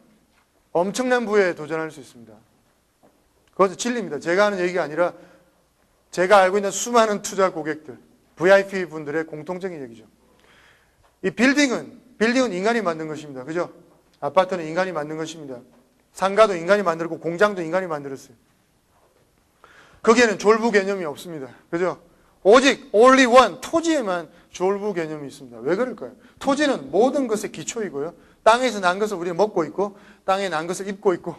엄청난 부에 도전할 수 있습니다. 그것은 진리입니다. 제가 하는 얘기가 아니라 제가 알고 있는 수많은 투자 고객들, VIP 분들의 공통적인 얘기죠. 이 빌딩은 인간이 만든 것입니다. 그죠? 아파트는 인간이 만든 것입니다. 상가도 인간이 만들고 공장도 인간이 만들었어요. 거기에는 졸부 개념이 없습니다. 그죠? 오직 only one 토지에만 졸부 개념이 있습니다. 왜 그럴까요? 토지는 모든 것의 기초이고요. 땅에서 난 것을 우리가 먹고 있고 땅에 난 것을 입고 있고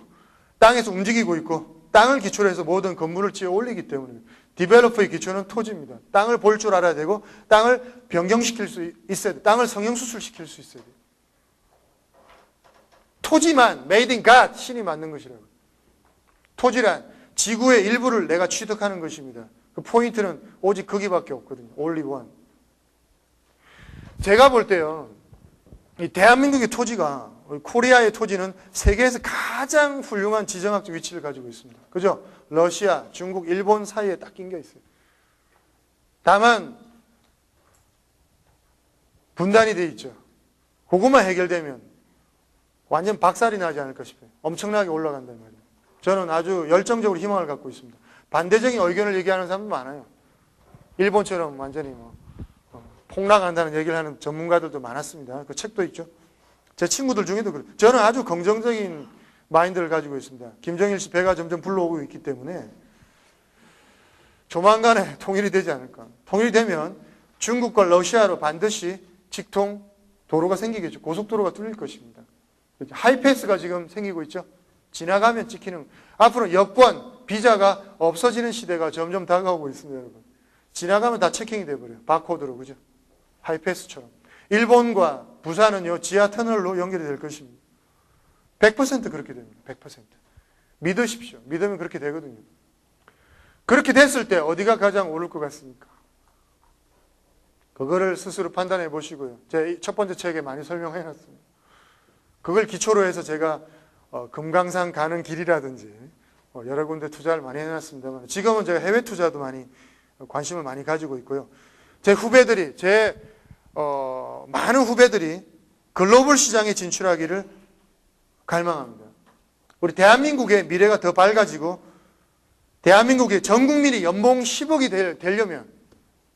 땅에서 움직이고 있고 땅을 기초로 해서 모든 건물을 지어 올리기 때문에 디벨로퍼의 기초는 토지입니다. 땅을 볼 줄 알아야 되고 땅을 변경시킬 수 있어야 돼요. 땅을 성형수술시킬 수 있어야 돼요. 토지만 made in God, 신이 만든 것이라고. 토지란 지구의 일부를 내가 취득하는 것입니다. 그 포인트는 오직 거기밖에 없거든요. only one. 제가 볼 때요. 이 대한민국의 토지가 코리아의 토지는 세계에서 가장 훌륭한 지정학적 위치를 가지고 있습니다. 그죠? 러시아, 중국, 일본 사이에 딱 낀 게 있어요. 다만 분단이 돼 있죠. 그것만 해결되면 완전 박살이 나지 않을까 싶어요. 엄청나게 올라간단 말이에요. 저는 아주 열정적으로 희망을 갖고 있습니다. 반대적인 의견을 얘기하는 사람도 많아요. 일본처럼 완전히 폭락한다는 얘기를 하는 전문가들도 많았습니다. 그 책도 있죠. 제 친구들 중에도 그래요. 저는 아주 긍정적인 마인드를 가지고 있습니다. 김정일 씨 배가 점점 불러오고 있기 때문에 조만간에 통일이 되지 않을까. 통일이 되면 중국과 러시아로 반드시 직통 도로가 생기겠죠. 고속도로가 뚫릴 것입니다. 하이패스가 지금 생기고 있죠. 지나가면 찍히는, 앞으로 여권, 비자가 없어지는 시대가 점점 다가오고 있습니다, 여러분. 지나가면 다 체킹이 돼버려요. 바코드로, 그죠? 하이패스처럼. 일본과 부산은요, 지하 터널로 연결이 될 것입니다. 100% 그렇게 됩니다. 100%. 믿으십시오. 믿으면 그렇게 되거든요. 그렇게 됐을 때 어디가 가장 오를 것 같습니까? 그거를 스스로 판단해 보시고요. 제 첫 번째 책에 많이 설명해 놨습니다. 그걸 기초로 해서 제가 금강산 가는 길이라든지 여러 군데 투자를 많이 해놨습니다만, 지금은 제가 해외 투자도 많이 관심을 많이 가지고 있고요. 제 후배들이, 많은 후배들이 글로벌 시장에 진출하기를 갈망합니다. 우리 대한민국의 미래가 더 밝아지고 대한민국의 전 국민이 연봉 10억이 되려면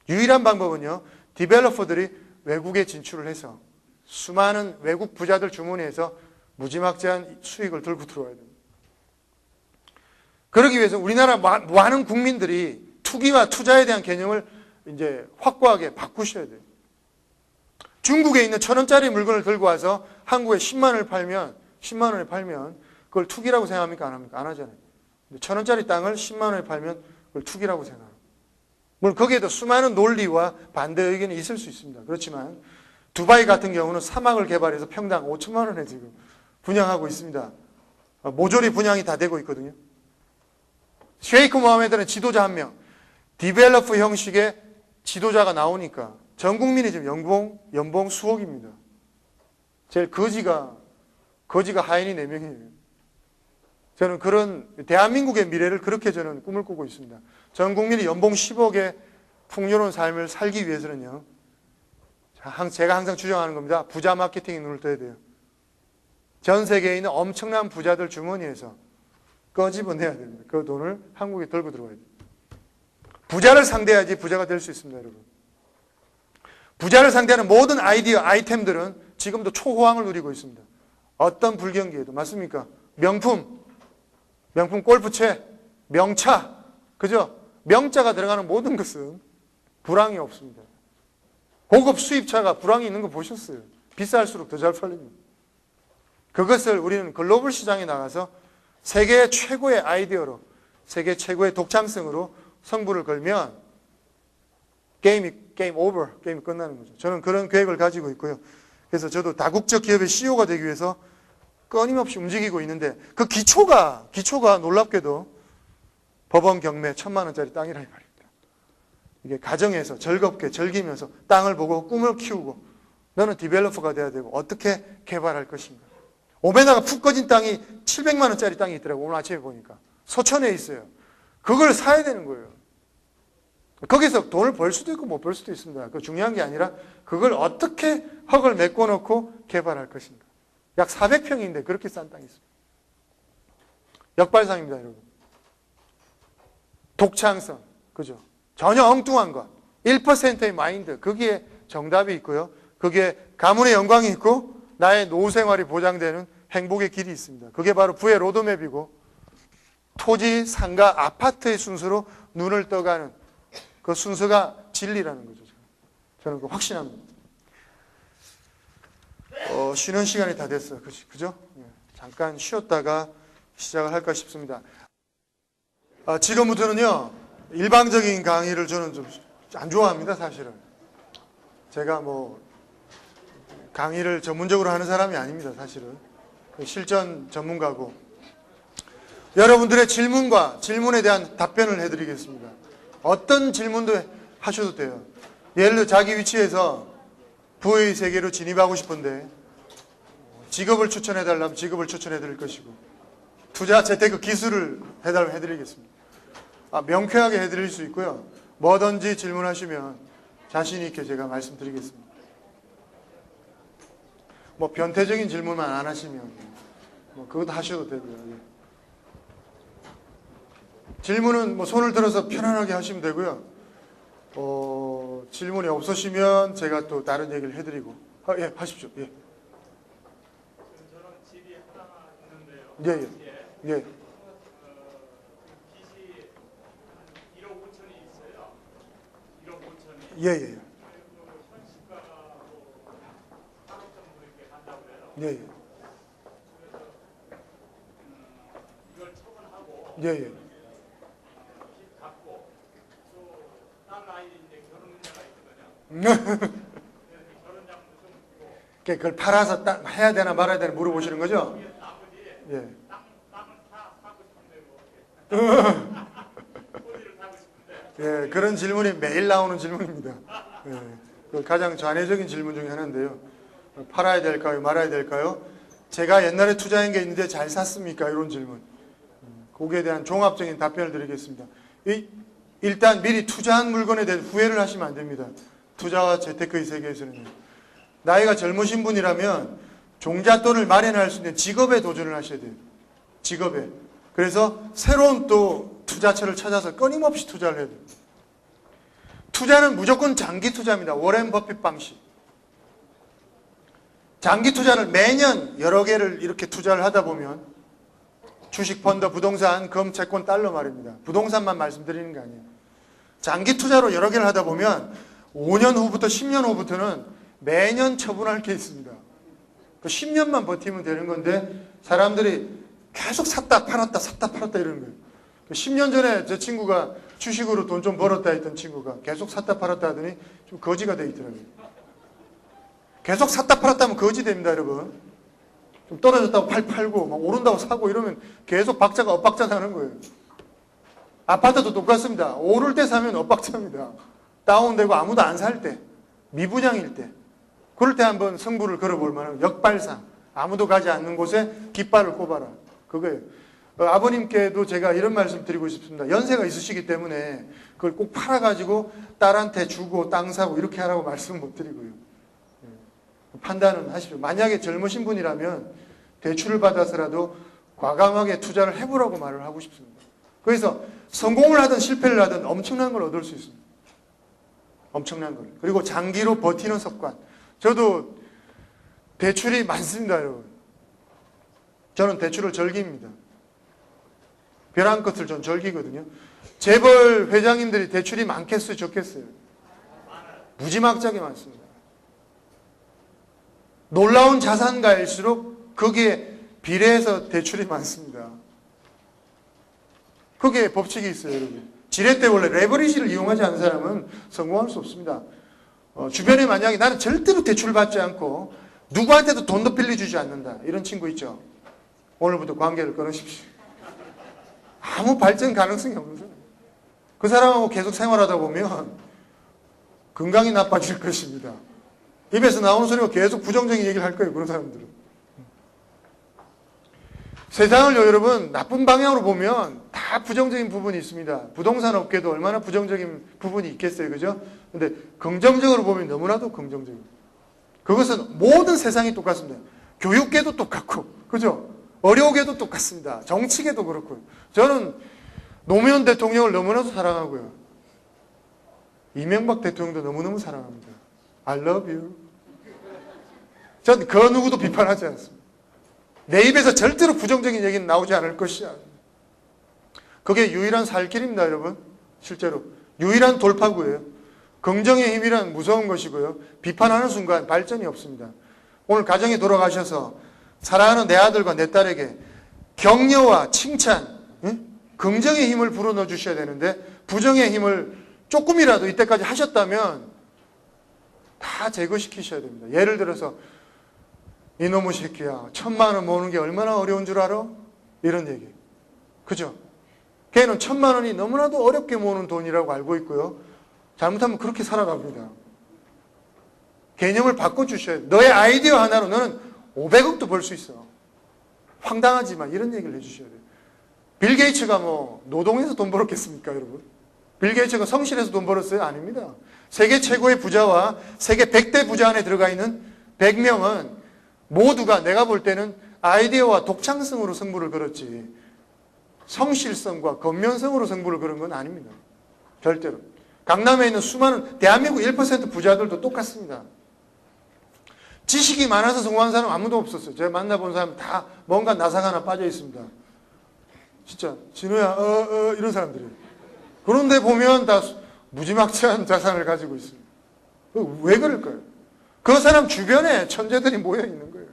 유일한 방법은요, 디벨로퍼들이 외국에 진출을 해서 수많은 외국 부자들 주머니에서 무지막지한 수익을 들고 들어와야 됩니다. 그러기 위해서 우리나라 많은 국민들이 투기와 투자에 대한 개념을 이제 확고하게 바꾸셔야 돼요. 중국에 있는 1,000원짜리 물건을 들고 와서 한국에 10만 원에 팔면 그걸 투기라고 생각합니까? 안 합니까? 안 하잖아요. 1,000원짜리 땅을 10만 원에 팔면 그걸 투기라고 생각합니다. 물론 거기에도 수많은 논리와 반대 의견이 있을 수 있습니다. 그렇지만 두바이 같은 경우는 사막을 개발해서 평당 5천만 원에 지금 분양하고 있습니다. 모조리 분양이 다 되고 있거든요. 셰이크 모하메드는 지도자 한 명, 디벨로퍼 형식의 지도자가 나오니까 전 국민이 지금 연봉 수억입니다. 제일 거지가 하인이 4명이에요. 저는 그런 대한민국의 미래를 그렇게 저는 꿈을 꾸고 있습니다. 전 국민이 연봉 10억의 풍요로운 삶을 살기 위해서는요, 제가 항상 주장하는 겁니다. 부자 마케팅에 눈을 떠야 돼요. 전 세계에 있는 엄청난 부자들 주머니에서 꺼집어내야 됩니다. 그 돈을 한국에 들고 들어와야 돼요. 부자를 상대해야지 부자가 될 수 있습니다, 여러분. 부자를 상대하는 모든 아이템들은 지금도 초호황을 누리고 있습니다. 어떤 불경기에도. 맞습니까? 명품 골프채, 명차, 그죠? 명자가 들어가는 모든 것은 불황이 없습니다. 고급 수입차가 불황이 있는 거 보셨어요? 비쌀수록 더 잘 팔립니다. 그것을 우리는 글로벌 시장에 나가서 세계 최고의 아이디어로, 세계 최고의 독창성으로 승부를 걸면 게임 오버, 게임이 끝나는 거죠. 저는 그런 계획을 가지고 있고요. 그래서 저도 다국적 기업의 CEO가 되기 위해서 끊임없이 움직이고 있는데, 그 기초가 놀랍게도 법원 경매 1,000만 원짜리 땅이라 이 말입니다. 이게 가정에서 즐겁게 즐기면서 땅을 보고 꿈을 키우고, 너는 디벨로퍼가 돼야 되고 어떻게 개발할 것인가. 오메나가 푹 꺼진 땅이 700만 원짜리 땅이 있더라고요. 오늘 아침에 보니까 서천에 있어요. 그걸 사야 되는 거예요. 거기서 돈을 벌 수도 있고 못 벌 수도 있습니다. 그 중요한 게 아니라 그걸 어떻게 흙을 메꿔놓고 개발할 것인가. 약 400평인데 그렇게 싼 땅이 있습니다. 역발상입니다, 여러분. 독창성, 그죠? 전혀 엉뚱한 것, 1%의 마인드, 거기에 정답이 있고요. 거기에 가문의 영광이 있고 나의 노후 생활이 보장되는 행복의 길이 있습니다. 그게 바로 부의 로드맵이고, 토지, 상가, 아파트의 순서로 눈을 떠가는 그 순서가 진리라는 거죠. 저는 그 확신합니다. 쉬는 시간이 다 됐어요. 그죠? 잠깐 쉬었다가 시작을 할까 싶습니다. 지금부터는요, 일방적인 강의를 저는 좀 안 좋아합니다, 사실은. 제가 강의를 전문적으로 하는 사람이 아닙니다, 사실은. 실전 전문가고. 여러분들의 질문에 대한 답변을 해드리겠습니다. 어떤 질문도 하셔도 돼요. 예를 들어 자기 위치에서 부의 세계로 진입하고 싶은데 직업을 추천해달라면 직업을 추천해드릴 것이고, 투자 재테크 기술을 해드리겠습니다. 명쾌하게 해드릴 수 있고요. 뭐든지 질문하시면 자신 있게 제가 말씀드리겠습니다. 변태적인 질문만 안 하시면 그것도 하셔도 되고요. 질문은 손을 들어서 편안하게 하시면 되고요. 질문이 없으시면 제가 또 다른 얘기를 해드리고. 예, 하십시오. 예. 저는 집이 하나 있는데요. 예, 예. 예. 빚이 1억 5천이 있어요. 1억 5천이. 예, 예. 현시가가 8억 정도 이렇게 간다고 해요. 예, 예. 그래서 예, 예. 집 갖고 또딸 아이 이제 결혼 문제가 있거든요. 그래서 결혼 자금도 좀 있고 그걸 팔아서 해야 되나 말아야 되나 물어보시는 거죠? 그게 아버지 예. 땅을 사고 싶은데 뭐 토지를 사고 싶은데 예, 그런 질문이 매일 나오는 질문입니다. 예, 그 가장 전회적인 질문 중에 하나인데요. 팔아야 될까요? 말아야 될까요? 제가 옛날에 투자한 게 있는데 잘 샀습니까? 이런 질문. 거기에 대한 종합적인 답변을 드리겠습니다. 일단 미리 투자한 물건에 대해 후회를 하시면 안 됩니다. 투자와 재테크의 세계에서는요. 나이가 젊으신 분이라면 종잣돈을 마련할 수 있는 직업에 도전을 하셔야 돼요. 직업에. 그래서 새로운 또 투자처를 찾아서 끊임없이 투자를 해야 돼요. 투자는 무조건 장기 투자입니다. 워렌 버핏 방식. 장기 투자를 매년 여러 개를 이렇게 투자를 하다 보면 주식, 펀드, 부동산, 금, 채권, 달러 말입니다. 부동산만 말씀드리는 게 아니에요. 장기 투자로 여러 개를 하다 보면 5년 후부터 10년 후부터는 매년 처분할 게 있습니다. 그 10년만 버티면 되는 건데 사람들이 계속 샀다 팔았다 샀다 팔았다 이러는 거예요. 10년 전에 제 친구가 주식으로 돈 좀 벌었다 했던 친구가 계속 샀다 팔았다 하더니 좀 거지가 돼 있더라고요. 계속 샀다 팔았다 하면 거지 됩니다, 여러분. 좀 떨어졌다고 팔고 막 오른다고 사고 이러면 계속 박자가 엇박자 나는 거예요. 아파트도 똑같습니다. 오를 때 사면 엇박자입니다. 다운되고 아무도 안 살 때, 미분양일 때, 그럴 때 한번 승부를 걸어볼 만한 역발상, 아무도 가지 않는 곳에 깃발을 꼽아라. 그거예요. 아버님께도 제가 이런 말씀 드리고 싶습니다. 연세가 있으시기 때문에 그걸 꼭 팔아가지고 딸한테 주고 땅 사고 이렇게 하라고 말씀 못 드리고요. 판단은 하십시오. 만약에 젊으신 분이라면 대출을 받아서라도 과감하게 투자를 해보라고 말을 하고 싶습니다. 그래서 성공을 하든 실패를 하든 엄청난 걸 얻을 수 있습니다. 엄청난 걸. 그리고 장기로 버티는 습관. 저도 대출이 많습니다, 여러분. 저는 대출을 절기입니다. 벼랑 끝을 전 절기거든요. 재벌 회장님들이 대출이 많겠어요, 적겠어요? 무지막지하게 많습니다. 놀라운 자산가일수록 거기에 비례해서 대출이 많습니다. 거기에 법칙이 있어요, 여러분. 지뢰 때 원래 레버리지를 이용하지 않는 사람은 성공할 수 없습니다. 주변에 만약에 나는 절대로 대출을 받지 않고 누구한테도 돈도 빌려주지 않는다. 이런 친구 있죠. 오늘부터 관계를 끊으십시오. 아무 발전 가능성이 없는 사람. 그 사람하고 계속 생활하다 보면 건강이 나빠질 것입니다. 입에서 나오는 소리가 계속 부정적인 얘기를 할 거예요. 그런 사람들은. 세상을요, 여러분, 나쁜 방향으로 보면 다 부정적인 부분이 있습니다. 부동산 업계도 얼마나 부정적인 부분이 있겠어요. 그죠? 근데 긍정적으로 보면 너무나도 긍정적입니다. 그것은 모든 세상이 똑같습니다. 교육계도 똑같고, 그죠? 의료계도 똑같습니다. 정치계도 그렇고요. 저는 노무현 대통령을 너무나도 사랑하고요. 이명박 대통령도 너무너무 사랑합니다. I love you. 전 그 누구도 비판하지 않습니다. 내 입에서 절대로 부정적인 얘기는 나오지 않을 것이야. 그게 유일한 살 길입니다, 여러분. 실제로. 유일한 돌파구예요. 긍정의 힘이란 무서운 것이고요. 비판하는 순간 발전이 없습니다. 오늘 가정에 돌아가셔서 사랑하는 내 아들과 내 딸에게 격려와 칭찬, 긍정의 힘을 불어넣어 주셔야 되는데 부정의 힘을 조금이라도 이때까지 하셨다면 다 제거시키셔야 됩니다. 예를 들어서 이놈의 새끼야 1,000만 원 모으는 게 얼마나 어려운 줄 알아? 이런 얘기. 그죠? 걔는 1,000만 원이 너무나도 어렵게 모으는 돈이라고 알고 있고요. 잘못하면 그렇게 살아갑니다. 개념을 바꿔주셔야 돼요. 너의 아이디어 하나로 너는 500억도 벌 수 있어. 황당하지만 이런 얘기를 해주셔야 돼요. 빌 게이츠가 뭐 노동해서 돈 벌었겠습니까, 여러분? 빌 게이츠가 성실해서 돈 벌었어요? 아닙니다. 세계 최고의 부자와 세계 100대 부자 안에 들어가 있는 100명은 모두가 내가 볼 때는 아이디어와 독창성으로 승부를 걸었지 성실성과 건면성으로 승부를 걸은 건 아닙니다. 절대로. 강남에 있는 수많은 대한민국 1% 부자들도 똑같습니다. 지식이 많아서 성공한 사람 아무도 없었어요. 제가 만나본 사람 다 뭔가 나상 하나 빠져 있습니다. 진짜 진우야 이런 사람들이에요. 그런데 보면 다 무지막지한 자산을 가지고 있습니다. 왜 그럴까요? 그 사람 주변에 천재들이 모여 있는 거예요.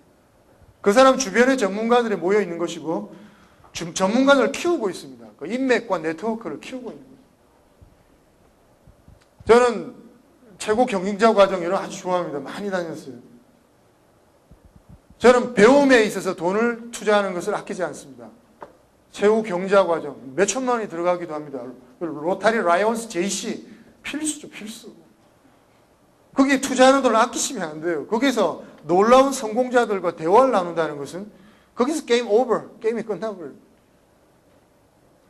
그 사람 주변에 전문가들이 모여 있는 것이고 전문가들을 키우고 있습니다. 그 인맥과 네트워크를 키우고 있는 거죠. 저는 최고 경영자 과정 이런 거 아주 좋아합니다. 많이 다녔어요. 저는 배움에 있어서 돈을 투자하는 것을 아끼지 않습니다. 최고 경영자 과정 몇 천만 원이 들어가기도 합니다. 로타리 라이온스 JC 필수죠, 필수. 거기에 투자하는 돈을 아끼시면 안 돼요. 거기서 놀라운 성공자들과 대화를 나눈다는 것은 거기서 게임 오버, 게임이 끝나버려요.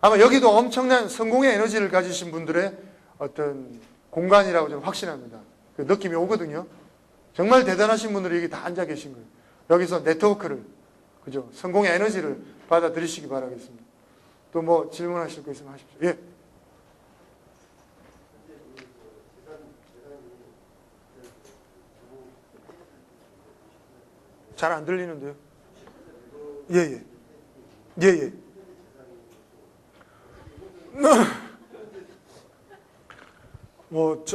아마 여기도 엄청난 성공의 에너지를 가지신 분들의 어떤 공간이라고 저는 확신합니다. 그 느낌이 오거든요. 정말 대단하신 분들이 여기 다 앉아 계신 거예요. 여기서 네트워크를, 그죠? 성공의 에너지를 받아들이시기 바라겠습니다. 또 뭐 질문하실 거 있으면 하십시오. 예. 잘 안 들리는데요. 예, 예. 예, 예.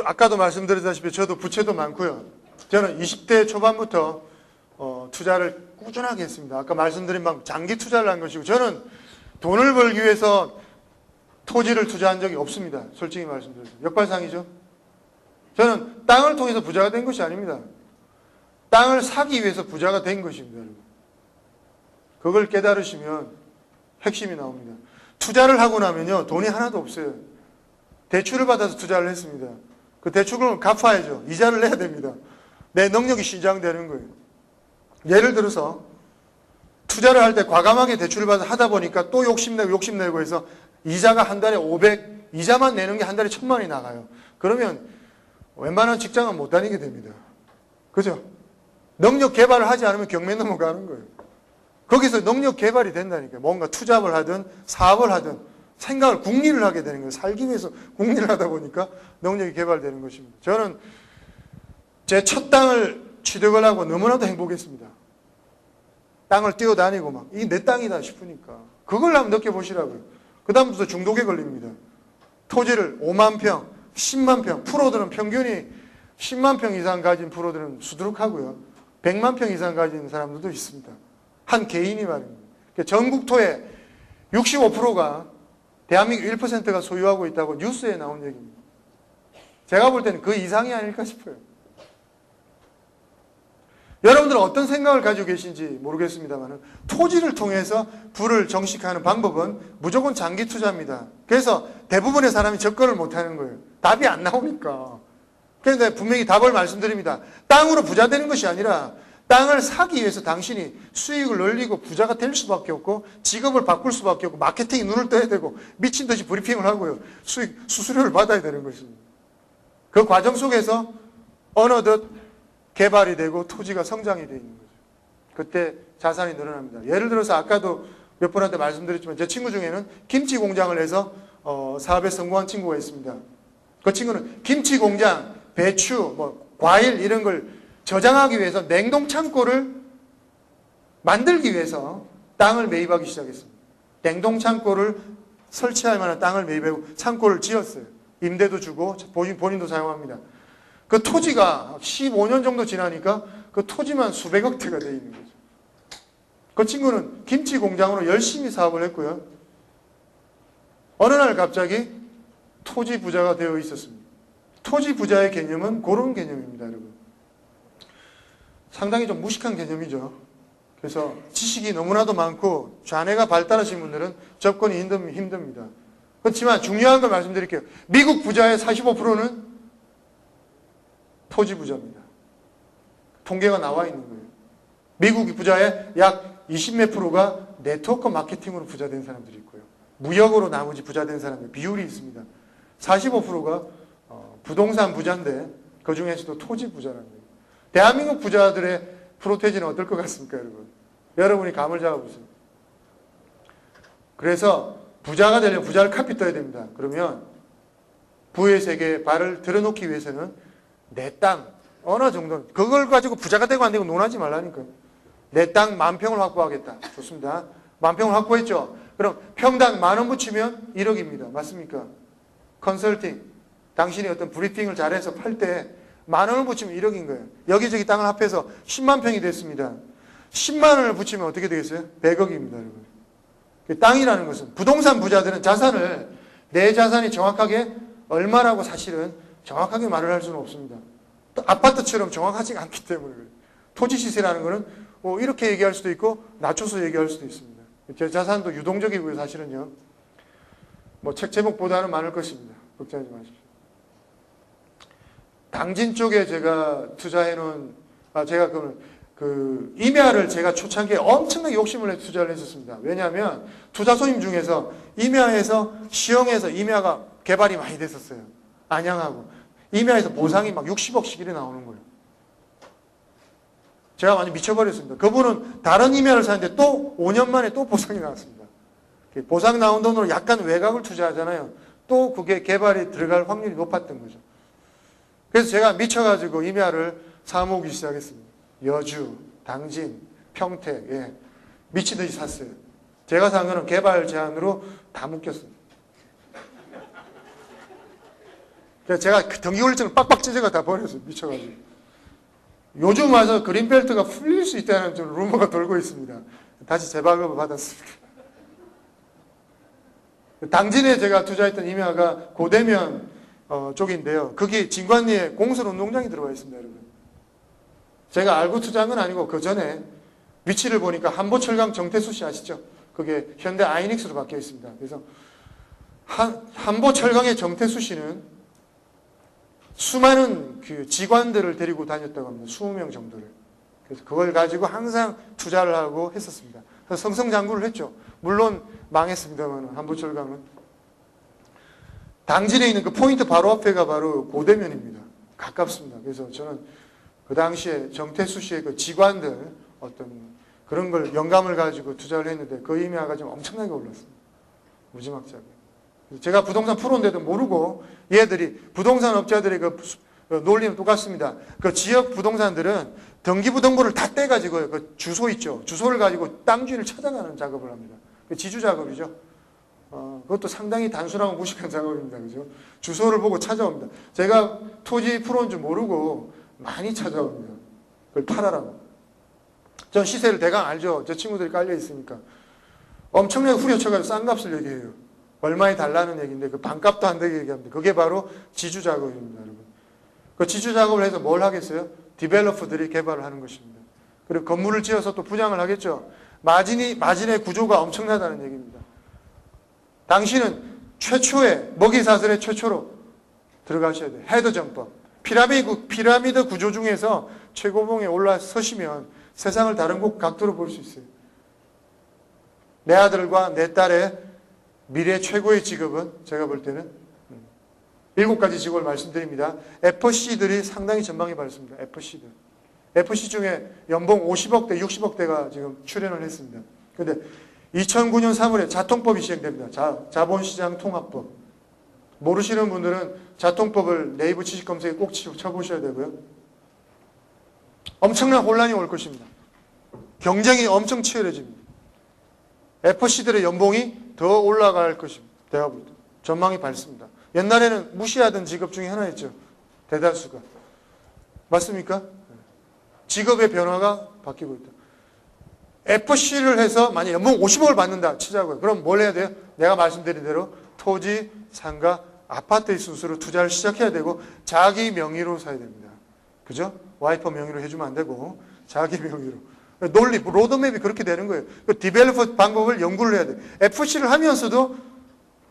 아까도 말씀드렸다시피 저도 부채도 많고요. 저는 20대 초반부터 투자를 꾸준하게 했습니다. 아까 말씀드린 방금 장기 투자를 한 것이고, 저는 돈을 벌기 위해서 토지를 투자한 적이 없습니다. 솔직히 말씀드려서. 역발상이죠. 저는 땅을 통해서 부자가 된 것이 아닙니다. 땅을 사기 위해서 부자가 된 것입니다, 여러분. 그걸 깨달으시면 핵심이 나옵니다. 투자를 하고 나면요, 돈이 하나도 없어요. 대출을 받아서 투자를 했습니다. 그 대출을 갚아야죠. 이자를 내야 됩니다. 내 능력이 신장되는 거예요. 예를 들어서 투자를 할 때 과감하게 대출을 받아 하다 보니까 또 욕심내고 해서 이자가 한 달에 500, 이자만 내는 게 한 달에 1,000만 원이 나가요. 그러면 웬만한 직장은 못 다니게 됩니다. 그죠? 능력 개발을 하지 않으면 경매 넘어가는 거예요. 거기서 능력 개발이 된다니까요. 뭔가 투잡을 하든 사업을 하든 생각을 궁리를 하게 되는 거예요. 살기 위해서 궁리를 하다 보니까 능력이 개발되는 것입니다. 저는 제 첫 땅을 취득을 하고 너무나도 행복했습니다. 땅을 뛰어다니고 막 이 내 땅이다 싶으니까 그걸 한번 느껴보시라고요. 그 다음부터 중독에 걸립니다. 토지를 5만 평, 10만 평, 프로들은 평균이 10만 평 이상 가진 프로들은 수두룩하고요. 100만 평 이상 가진 사람들도 있습니다. 한 개인이 말입니다. 전국토의 65%가 대한민국 1%가 소유하고 있다고 뉴스에 나온 얘기입니다. 제가 볼 때는 그 이상이 아닐까 싶어요. 여러분들은 어떤 생각을 가지고 계신지 모르겠습니다만 토지를 통해서 부를 정식하는 방법은 무조건 장기 투자입니다. 그래서 대부분의 사람이 접근을 못하는 거예요. 답이 안 나오니까. 그런데 분명히 답을 말씀드립니다. 땅으로 부자 되는 것이 아니라 땅을 사기 위해서 당신이 수익을 늘리고 부자가 될 수밖에 없고 직업을 바꿀 수밖에 없고 마케팅에 눈을 떠야 되고 미친 듯이 브리핑을 하고요. 수수료를 받아야 되는 것입니다. 그 과정 속에서 어느덧 개발이 되고 토지가 성장이 되어 있는 거죠. 그때 자산이 늘어납니다. 예를 들어서 아까도 몇 분한테 말씀드렸지만 제 친구 중에는 김치 공장을 해서 사업에 성공한 친구가 있습니다. 그 친구는 김치 공장, 배추, 과일 이런 걸 저장하기 위해서 냉동 창고를 만들기 위해서 땅을 매입하기 시작했습니다. 냉동 창고를 설치할 만한 땅을 매입하고 창고를 지었어요. 임대도 주고 본인도 사용합니다. 그 토지가 15년 정도 지나니까 그 토지만 수백억 대가 되어 있는 거죠. 그 친구는 김치 공장으로 열심히 사업을 했고요. 어느 날 갑자기 토지 부자가 되어 있었습니다. 토지 부자의 개념은 그런 개념입니다, 여러분. 상당히 좀 무식한 개념이죠. 그래서 지식이 너무나도 많고 좌뇌가 발달하신 분들은 접근이 힘듭니다. 그렇지만 중요한 걸 말씀드릴게요. 미국 부자의 45%는 토지 부자입니다. 통계가 나와 있는 거예요. 미국 부자의 약 20몇 프로가 네트워크 마케팅으로 부자된 사람들이 있고요. 무역으로 나머지 부자된 사람들 비율이 있습니다. 45%가 부동산 부자인데 그 중에서도 토지 부자라는 거예요. 대한민국 부자들의 프로테이지는 어떨 것 같습니까, 여러분? 여러분이 감을 잡아보세요. 그래서 부자가 되려면 부자를 카피 떠야 됩니다. 그러면 부의 세계에 발을 들어놓기 위해서는 내 땅, 어느 정도, 그걸 가지고 부자가 되고 안 되고 논하지 말라니까요. 내 땅 10,000평을 확보하겠다. 좋습니다. 10,000평을 확보했죠. 그럼 평당 10,000원 붙이면 1억입니다. 맞습니까? 컨설팅, 당신이 어떤 브리핑을 잘해서 팔 때 10,000원을 붙이면 1억인 거예요. 여기저기 땅을 합해서 10만 평이 됐습니다. 10만 원을 붙이면 어떻게 되겠어요? 100억입니다, 여러분. 땅이라는 것은 부동산 부자들은 자산을 내 자산이 정확하게 얼마라고 사실은 정확하게 말을 할 수는 없습니다. 또 아파트처럼 정확하지가 않기 때문에 그래요. 토지 시세라는 것은 이렇게 얘기할 수도 있고 낮춰서 얘기할 수도 있습니다. 제 자산도 유동적이고요. 사실은요. 책 제목보다는 많을 것입니다. 걱정하지 마십시오. 당진 쪽에 제가 투자해놓은 제가 임야를 제가 초창기에 엄청나게 욕심을 내서 투자를 했었습니다. 왜냐하면 투자소임 중에서 임야에서 시흥에서 임야가 개발이 많이 됐었어요. 안양하고 임야에서 보상이 막 60억씩 이래 나오는 거예요. 제가 완전 미쳐버렸습니다. 그분은 다른 임야를 사는데 또 5년 만에 또 보상이 나왔습니다. 보상 나온 돈으로 약간 외곽을 투자하잖아요. 또 그게 개발이 들어갈 확률이 높았던 거죠. 그래서 제가 미쳐가지고 임야를 사모으기 시작했습니다. 여주, 당진, 평택, 미치듯이 샀어요. 제가 산 거는 개발 제한으로 다 묶였습니다. 그래서 제가 등기월증을 빡빡 찢어가 다 버렸어요. 미쳐가지고. 요즘 와서 그린벨트가 풀릴 수 있다는 좀 루머가 돌고 있습니다. 다시 재발급을 받았습니다. 당진에 제가 투자했던 임야가 고대면 쪽인데요. 거기 진관리에 공설 운동장이 들어가 있습니다, 여러분. 제가 알고 투자한 건 아니고 그 전에 위치를 보니까 한보철강 정태수 씨 아시죠? 그게 현대 아이닉스로 바뀌어 있습니다. 그래서 한보철강의 정태수 씨는 수많은 직관들을 데리고 다녔다고 합니다. 20명 정도를. 그래서 그걸 가지고 항상 투자를 하고 했었습니다. 그래서 성성장구를 했죠. 물론 망했습니다만 한보철강은. 당진에 있는 그 포인트 바로 앞에가 바로 고대면입니다. 가깝습니다. 그래서 저는 그 당시에 정태수 씨의 그 직관들 어떤 그런 걸 영감을 가지고 투자를 했는데 그 임야가 좀 엄청나게 올랐습니다. 무지막지하게. 제가 부동산 프로인데도 모르고 얘들이 부동산 업자들의 그 논리는 똑같습니다. 그 지역 부동산들은 등기부등본을 다 떼가지고 그 주소 있죠. 주소를 가지고 땅 주인을 찾아가는 작업을 합니다. 그 지주 작업이죠. 그것도 상당히 단순하고 무식한 작업입니다. 그죠? 주소를 보고 찾아옵니다. 제가 토지 프로인 줄 모르고 많이 찾아옵니다. 그걸 팔아라고. 전 시세를 대강 알죠. 제 친구들이 깔려 있으니까. 엄청나게 후려쳐가지고 싼 값을 얘기해요. 얼마에 달라는 얘기인데 그 반값도 안 되게 얘기합니다. 그게 바로 지주 작업입니다, 여러분. 그 지주 작업을 해서 뭘 하겠어요? 디벨로퍼들이 개발을 하는 것입니다. 그리고 건물을 지어서 또 분양을 하겠죠. 마진의 구조가 엄청나다는 얘기입니다. 당신은 최초의 먹이사슬의 최초로 들어가셔야 돼요. 헤드점퍼. 피라미드 구조 중에서 최고봉에 올라서시면 세상을 다른 각도로 볼 수 있어요. 내 아들과 내 딸의 미래 최고의 직업은 제가 볼 때는 7가지 직업을 말씀드립니다. FC들이 상당히 전망이 밝습니다. FC들. FC 중에 연봉 50억대, 60억대가 지금 출연을 했습니다. 그런데 2009년 3월에 자통법이 시행됩니다. 자본시장 통합법. 모르시는 분들은 자통법을 네이버 지식 검색에 꼭 쳐보셔야 되고요. 엄청난 혼란이 올 것입니다. 경쟁이 엄청 치열해집니다. FC들의 연봉이 더 올라갈 것입니다. 제가 볼 때. 전망이 밝습니다. 옛날에는 무시하던 직업 중에 하나였죠. 대다수가. 맞습니까? 직업의 변화가 바뀌고 있다. FC를 해서 만약 연봉 50억을 받는다 치자고요. 그럼 뭘 해야 돼요? 내가 말씀드린 대로 토지, 상가, 아파트의 순서로 투자를 시작해야 되고 자기 명의로 사야 됩니다. 그죠? 와이프 명의로 해주면 안 되고 자기 명의로. 논리, 로드맵이 그렇게 되는 거예요. 그 디벨로퍼 방법을 연구를 해야 돼요. FC를 하면서도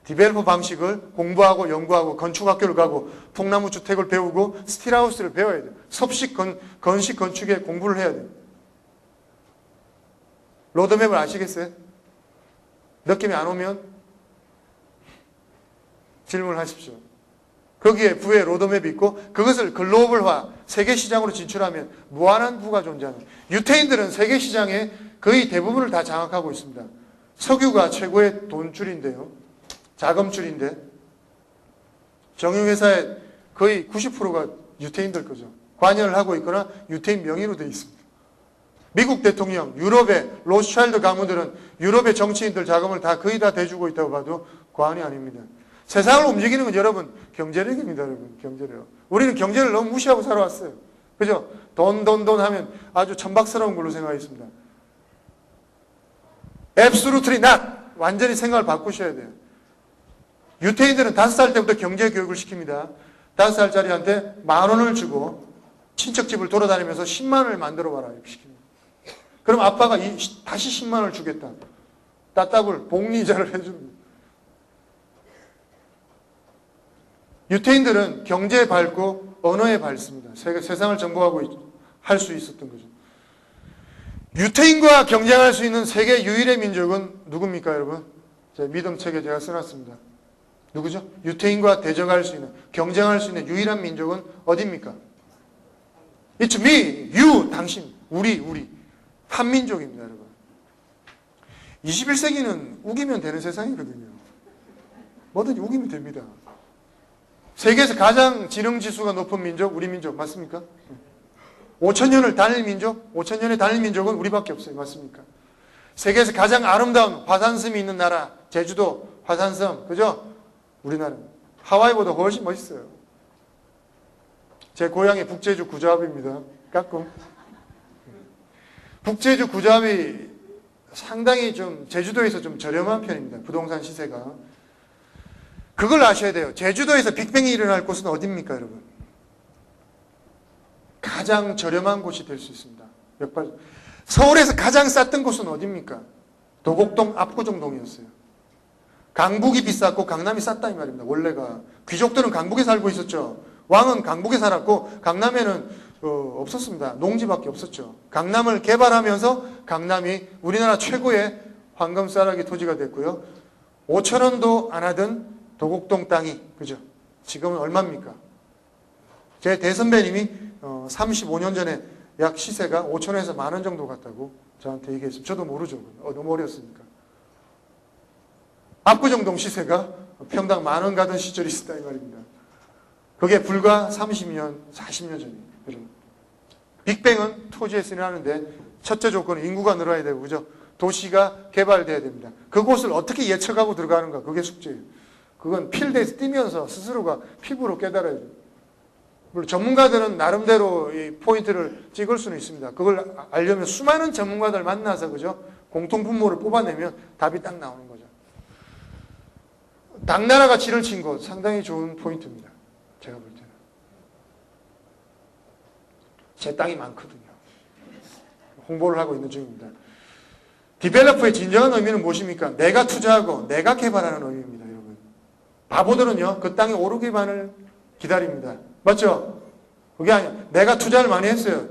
디벨로퍼 방식을 공부하고 연구하고 건축학교를 가고 통나무 주택을 배우고 스틸하우스를 배워야 돼요. 섭식 건식 건축에 공부를 해야 돼요. 로드맵을 아시겠어요? 느낌이 안 오면 질문하십시오. 거기에 부의 로드맵이 있고 그것을 글로벌화, 세계 시장으로 진출하면 무한한 부가 존재하는. 유태인들은 세계 시장의 거의 대부분을 다 장악하고 있습니다. 석유가 최고의 돈줄인데요. 자금줄인데 정유회사의 거의 90%가 유태인들 거죠. 관여를 하고 있거나 유태인 명의로 되어 있습니다. 미국 대통령, 유럽의 로스차일드 가문들은 유럽의 정치인들 자금을 거의 다 대주고 있다고 봐도 과언이 아닙니다. 세상을 움직이는 건 여러분 경제력입니다. 여러분 경제력. 우리는 경제를 너무 무시하고 살아왔어요. 그죠? 돈 하면 아주 천박스러운 걸로 생각했습니다. Absolutely not. 완전히 생각을 바꾸셔야 돼요. 유태인들은 5살 때부터 경제 교육을 시킵니다. 5살짜리한테 10,000원을 주고 친척집을 돌아다니면서 10만 원을 만들어 봐라 이렇게 시킵니다. 그럼 아빠가 다시 10만 원을 주겠다. 따따블 복리이자를 해줍니다. 유태인들은 경제에 밝고 언어에 밝습니다. 세상을 정복하고 할 수 있었던 거죠. 유태인과 경쟁할 수 있는 세계 유일의 민족은 누굽니까, 여러분? 제 믿음책에 제가 써놨습니다. 누구죠? 유태인과 대적할 수 있는, 경쟁할 수 있는 유일한 민족은 어디입니까? It's me, you, 당신, 우리. 한민족입니다, 여러분. 21세기는 우기면 되는 세상이거든요. 뭐든지 우기면 됩니다. 세계에서 가장 지능지수가 높은 민족, 우리 민족, 맞습니까? 5,000년을 다닐 민족, 5,000년의 다닐 민족은 우리밖에 없어요. 맞습니까? 세계에서 가장 아름다운 화산섬이 있는 나라, 제주도, 화산섬, 그죠? 우리나라. 하와이보다 훨씬 멋있어요. 제 고향이 북제주 구좌읍입니다. 가끔. 북제주 구좌읍이 상당히 좀, 제주도에서 좀 저렴한 편입니다. 부동산 시세가. 그걸 아셔야 돼요. 제주도에서 빅뱅이 일어날 곳은 어디입니까, 여러분? 가장 저렴한 곳이 될 수 있습니다. 서울에서 가장 쌌던 곳은 어디입니까? 도곡동 압구정동이었어요. 강북이 비쌌고 강남이 쌌다 이 말입니다. 원래가 귀족들은 강북에 살고 있었죠. 왕은 강북에 살았고 강남에는 없었습니다. 농지밖에 없었죠. 강남을 개발하면서 강남이 우리나라 최고의 황금싸라기 토지가 됐고요. 5,000원도 안 하던 도곡동 땅이, 그죠? 지금은 얼마입니까? 제 대선배님이 35년 전에 약 시세가 5,000원에서 10,000원 정도 같다고 저한테 얘기했습니다. 저도 모르죠. 너무 어렸으니까. 압구정동 시세가 평당 10,000원 가던 시절이 있었다 이 말입니다. 그게 불과 30년, 40년 전이에요. 여러분. 빅뱅은 토지에서 일어나는데 첫째 조건은 인구가 늘어야 되고, 그죠? 도시가 개발돼야 됩니다. 그곳을 어떻게 예측하고 들어가는가, 그게 숙제예요. 그건 필드에서 뛰면서 스스로가 피부로 깨달아야 돼요. 물론 전문가들은 나름대로 이 포인트를 찍을 수는 있습니다. 그걸 알려면 수많은 전문가들 만나서, 그죠? 공통분모를 뽑아내면 답이 딱 나오는 거죠. 당나라가 진을 친 곳 상당히 좋은 포인트입니다. 제가 볼 때는. 제 땅이 많거든요. 홍보를 하고 있는 중입니다. 디벨로퍼의 진정한 의미는 무엇입니까? 내가 투자하고 내가 개발하는 의미입니다, 여러분. 바보들은요, 그 땅이 오르기만을 기다립니다. 맞죠? 그게 아니야. 내가 투자를 많이 했어요.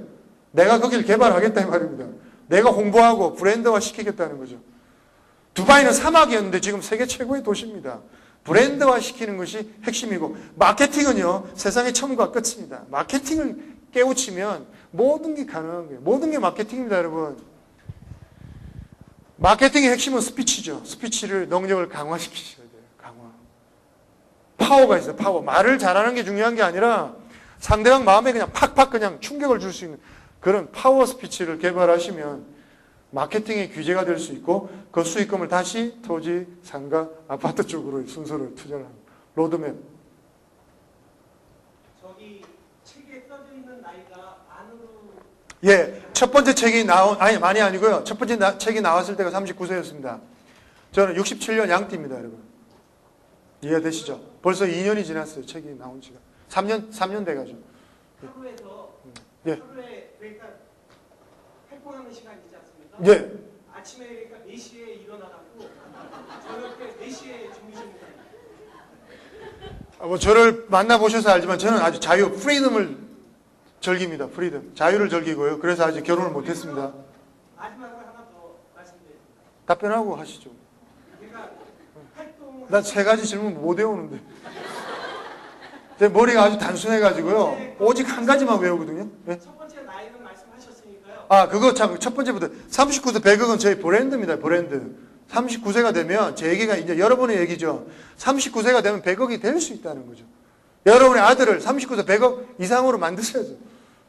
내가 거기를 개발하겠다 이 말입니다. 내가 홍보하고 브랜드화 시키겠다는 거죠. 두바이는 사막이었는데 지금 세계 최고의 도시입니다. 브랜드화 시키는 것이 핵심이고, 마케팅은요, 세상의 처음과 끝입니다. 마케팅을 깨우치면 모든 게 가능한 거예요. 모든 게 마케팅입니다, 여러분. 마케팅의 핵심은 스피치죠. 스피치를, 능력을 강화시키셔야 돼요. 강화. 파워가 있어요, 파워. 말을 잘하는 게 중요한 게 아니라 상대방 마음에 그냥 팍팍 그냥 충격을 줄 수 있는 그런 파워 스피치를 개발하시면 마케팅의 규제가 될 수 있고, 그 수익금을 다시 토지, 상가, 아파트 쪽으로 순서를 투자를 합니다. 로드맵. 저기 책에 써져 있는 나이가 안으로. 예, 첫 번째 책이 많이 아니고요. 첫 번째 책이 나왔을 때가 39세였습니다. 저는 67년 양띠입니다, 여러분. 이해되시죠? 벌써 2년이 지났어요, 책이 나온 지가. 3년 돼가지고. 하루에서, 예. 하루에, 그러니까 활동하는 시간이지 않습니까? 예. 아침에 그러니까 4시에 일어나갖고, 저녁 때 4시에 주무십니다. 뭐 저를 만나보셔서 알지만 저는 아주 프리덤을 즐깁니다. 프리덤. 자유를 즐기고요. 그래서 아직 결혼을 못했습니다. 마지막으로 하나 더 말씀드리겠습니다. 답변하고 하시죠. 그러니까 활동을. 난 3가지 질문 못 외우는데. 제 머리가 아주 단순해가지고요. 오직 한 가지만 외우거든요. 네? 첫 번째 나이는 말씀하셨으니까요. 아, 그거 참, 첫 번째부터. 39세 100억은 저희 브랜드입니다, 브랜드. 39세가 되면, 제 얘기가 이제 여러분의 얘기죠. 39세가 되면 100억이 될 수 있다는 거죠. 여러분의 아들을 39세 100억 이상으로 만드셔야죠.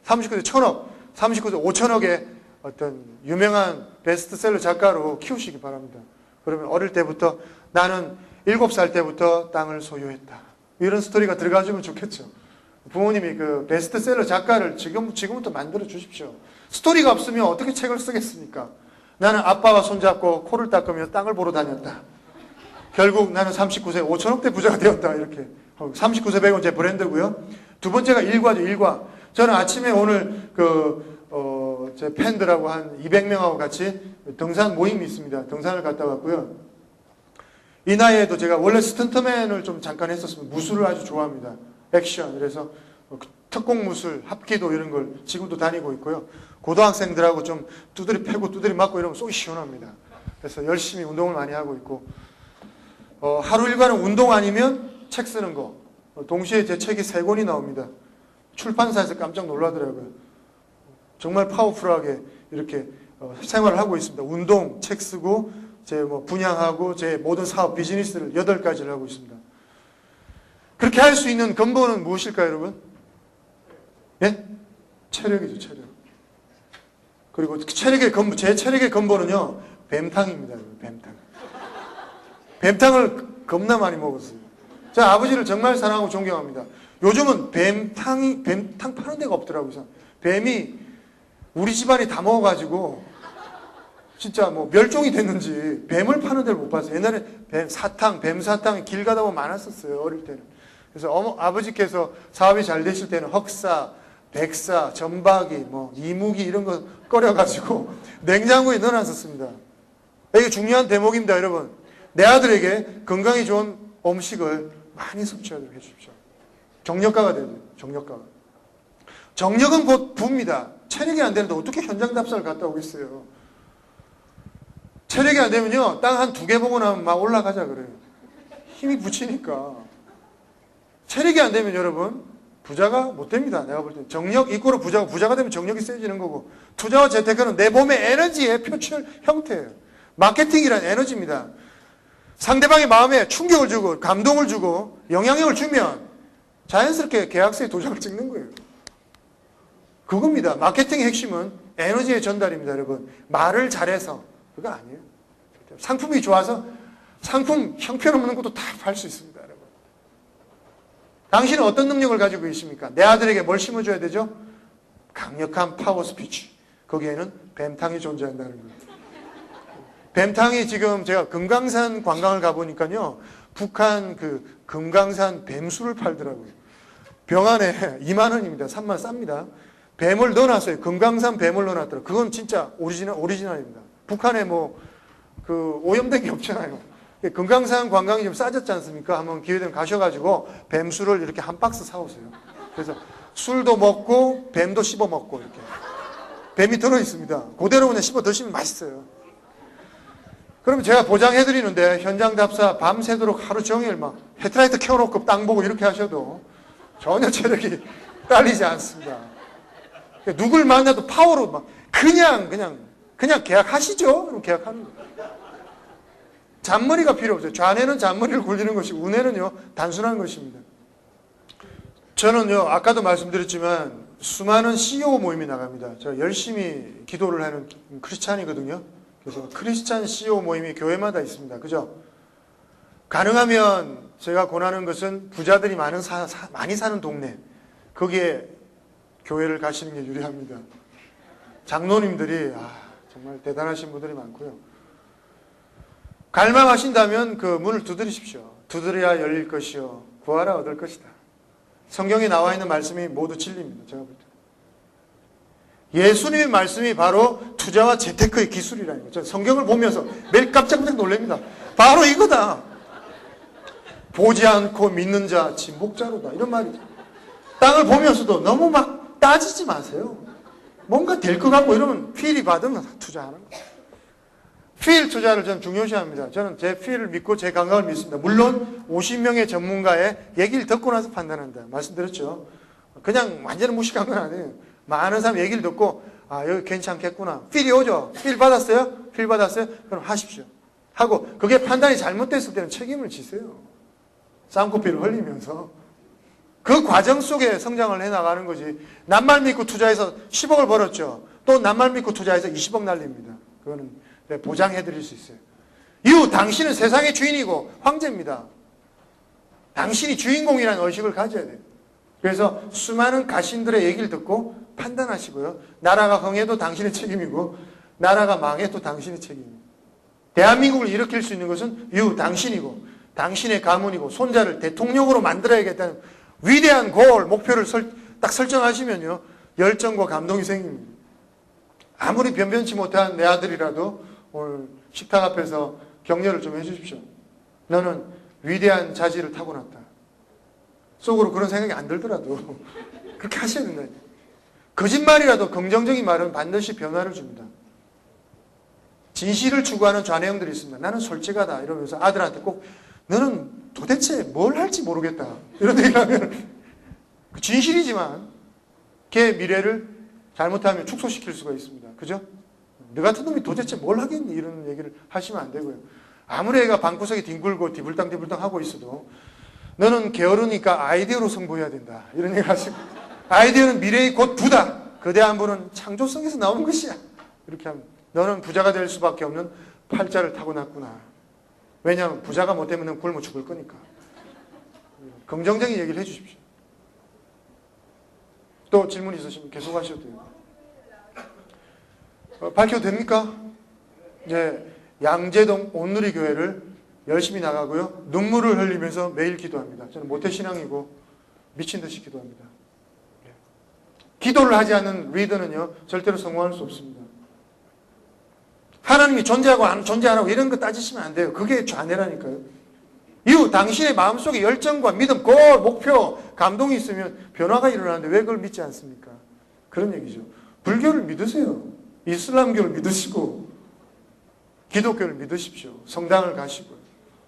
39세 1000억, 39세 5천억의 어떤 유명한 베스트셀러 작가로 키우시기 바랍니다. 그러면 어릴 때부터 나는 7살 때부터 땅을 소유했다. 이런 스토리가 들어가주면 좋겠죠. 부모님이 그 베스트셀러 작가를 지금부터 만들어 주십시오. 스토리가 없으면 어떻게 책을 쓰겠습니까? 나는 아빠와 손잡고 코를 닦으며 땅을 보러 다녔다. 결국 나는 39세 5천억대 부자가 되었다. 이렇게. 39세 100원 제 브랜드고요. 두 번째가 일과죠. 일과. 저는 아침에 오늘 제 팬들하고 한 200명하고 같이 등산 모임이 있습니다. 등산을 갔다 왔고요. 이 나이에도 제가 원래 스턴트맨을 좀 잠깐 했었습니다. 무술을 아주 좋아합니다. 액션. 그래서 특공 무술, 합기도 이런 걸 지금도 다니고 있고요. 고등학생들하고 좀 두드리 패고 두드리 맞고 이러면 속이 시원합니다. 그래서 열심히 운동을 많이 하고 있고, 하루 일과는 운동 아니면 책 쓰는 거. 동시에 제 책이 3권이 나옵니다. 출판사에서 깜짝 놀라더라고요. 정말 파워풀하게 이렇게 생활을 하고 있습니다. 운동, 책 쓰고, 제 분양하고, 제 모든 사업, 비즈니스를 8가지를 하고 있습니다. 그렇게 할 수 있는 근본은 무엇일까요, 여러분? 예? 체력이죠, 체력. 그리고 체력의 근본, 제 체력의 근본은요, 뱀탕입니다, 뱀탕. 뱀탕을 겁나 많이 먹었어요. 제가 아버지를 정말 사랑하고 존경합니다. 요즘은 뱀탕 파는 데가 없더라고요. 뱀이 우리 집안이 다 먹어가지고, 진짜 멸종이 됐는지 뱀을 파는 데를 못 봤어요. 옛날에 뱀사탕 길 가다 보면 많았었어요, 어릴 때는. 그래서 아버지께서 사업이 잘 되실 때는 흑사, 백사, 전박이, 이무기 이런 거 끓여가지고 냉장고에 넣어놨었습니다. 이게 중요한 대목입니다, 여러분. 내 아들에게 건강이 좋은 음식을 많이 섭취하도록 해주십시오. 정력가가 돼야 돼요, 정력가가. 정력은 곧 부입니다. 체력이 안 되는데 어떻게 현장 답사를 갔다 오겠어요. 체력이 안 되면요, 땅 한 2개 보고 나면 막 올라가자 그래요. 힘이 붙이니까. 체력이 안 되면 여러분, 부자가 못 됩니다. 내가 볼 때. 정력 이꼬로 부자가 되면 정력이 세지는 거고, 투자와 재테크는 내 몸의 에너지의 표출 형태예요. 마케팅이란 에너지입니다. 상대방의 마음에 충격을 주고, 감동을 주고, 영향력을 주면 자연스럽게 계약서에 도장을 찍는 거예요. 그겁니다. 마케팅의 핵심은 에너지의 전달입니다, 여러분. 말을 잘해서. 그거 아니에요. 상품이 좋아서 상품 형편없는 것도 다 팔 수 있습니다, 여러분. 당신은 어떤 능력을 가지고 계십니까? 내 아들에게 뭘 심어줘야 되죠? 강력한 파워 스피치. 거기에는 뱀탕이 존재한다는 거예요. 뱀탕이 지금 제가 금강산 관광을 가보니까요, 북한 금강산 뱀술을 팔더라고요. 병 안에 2만 원입니다. 3만 쌉니다. 뱀을 넣어놨어요. 금강산 뱀을 넣어놨더라고요. 그건 진짜 오리지널입니다. 북한에 오염된 게 없잖아요. 금강산 관광이 좀 싸졌지 않습니까? 한번 기회되면 가셔가지고 뱀술을 이렇게 한 박스 사오세요. 그래서 술도 먹고 뱀도 씹어 먹고 이렇게. 뱀이 들어있습니다. 그대로 그냥 씹어 드시면 맛있어요. 그럼 제가 보장해드리는데 현장 답사 밤새도록 하루 종일 막 헤드라이트 켜놓고 땅 보고 이렇게 하셔도 전혀 체력이 딸리지 않습니다. 누굴 만나도 파워로 막 그냥 계약하시죠? 그럼 계약하는 거예요. 잔머리가 필요 없어요. 좌뇌는 잔머리를 굴리는 것이고 우뇌는요, 단순한 것입니다. 저는요, 아까도 말씀드렸지만 수많은 CEO 모임이 나갑니다. 제가 열심히 기도를 하는 크리스찬이거든요. 그래서 크리스찬 CEO 모임이 교회마다 있습니다. 그죠? 가능하면 제가 권하는 것은 부자들이 많이 사는 동네, 거기에 교회를 가시는 게 유리합니다. 장로님들이 정말 대단하신 분들이 많고요. 갈망하신다면 그 문을 두드리십시오. 두드려야 열릴 것이요 구하라 얻을 것이다. 성경에 나와 있는 말씀이 모두 진리입니다. 제가 볼 때. 예수님의 말씀이 바로 투자와 재테크의 기술이라는 거죠. 성경을 보면서 매일 깜짝깜짝 놀랍니다. 바로 이거다. 보지 않고 믿는 자 진복자로다. 이런 말이죠. 땅을 보면서도 너무 막 따지지 마세요. 뭔가 될 것 같고 이러면 필이 받으면 투자하는 거예요. 필 투자를 저는 중요시합니다. 저는 제 필을 믿고 제 감각을 믿습니다. 물론 50명의 전문가의 얘기를 듣고 나서 판단한다. 말씀드렸죠. 그냥 완전히 무식한 건 아니에요. 많은 사람 얘기를 듣고 여기 괜찮겠구나. 필이 오죠. 필 받았어요? 필 받았어요? 그럼 하십시오. 하고 그게 판단이 잘못됐을 때는 책임을 지세요. 쌍코피를 흘리면서. 그 과정 속에 성장을 해나가는 거지. 낱말 믿고 투자해서 10억을 벌었죠. 또 낱말 믿고 투자해서 20억 날립니다. 그거는 보장해드릴 수 있어요. 이후 당신은 세상의 주인이고 황제입니다. 당신이 주인공이라는 의식을 가져야 돼요. 그래서 수많은 가신들의 얘기를 듣고 판단하시고요. 나라가 흥해도 당신의 책임이고 나라가 망해도 당신의 책임입니다. 대한민국을 일으킬 수 있는 것은 당신이고 당신의 가문이고 손자를 대통령으로 만들어야겠다는 위대한 골, 목표를 딱 설정하시면요. 열정과 감동이 생깁니다. 아무리 변변치 못한 내 아들이라도 오늘 식탁 앞에서 격려를 좀 해주십시오. 너는 위대한 자질을 타고났다. 속으로 그런 생각이 안 들더라도 그렇게 하셔야 된다. 거짓말이라도 긍정적인 말은 반드시 변화를 줍니다. 진실을 추구하는 좌뇌형들이 있습니다. 나는 솔직하다 이러면서 아들한테 꼭 너는 도대체 뭘 할지 모르겠다 이런 얘기를 하면 진실이지만 걔의 미래를 잘못하면 축소시킬 수가 있습니다. 그죠? 너 같은 놈이 도대체 뭘 하겠니? 이런 얘기를 하시면 안 되고요. 아무리 애가 방구석에 뒹굴고 디불당디불당 하고 있어도 너는 게으르니까 아이디어로 승부해야 된다. 이런 얘기 하시고 아이디어는 미래의 곧 부다. 거대한 부는 창조성에서 나오는 것이야. 이렇게 하면 너는 부자가 될 수밖에 없는 팔자를 타고났구나. 왜냐하면 부자가 못 되면 넌 굶어 죽을 거니까. 긍정적인 얘기를 해 주십시오. 또 질문 있으시면 계속 하셔도 돼요. 밝혀도 됩니까? 네, 양재동 온누리교회를 열심히 나가고요. 눈물을 흘리면서 매일 기도합니다. 저는 모태신앙이고 미친 듯이 기도합니다. 기도를 하지 않는 리더는요. 절대로 성공할 수 없습니다. 하나님이 존재하고 안 존재하고 이런 거 따지시면 안 돼요. 그게 좌뇌라니까요. 당신의 마음속에 열정과 믿음, 골, 목표, 감동이 있으면 변화가 일어나는데 왜 그걸 믿지 않습니까? 그런 얘기죠. 불교를 믿으세요. 이슬람교를 믿으시고 기독교를 믿으십시오. 성당을 가시고요.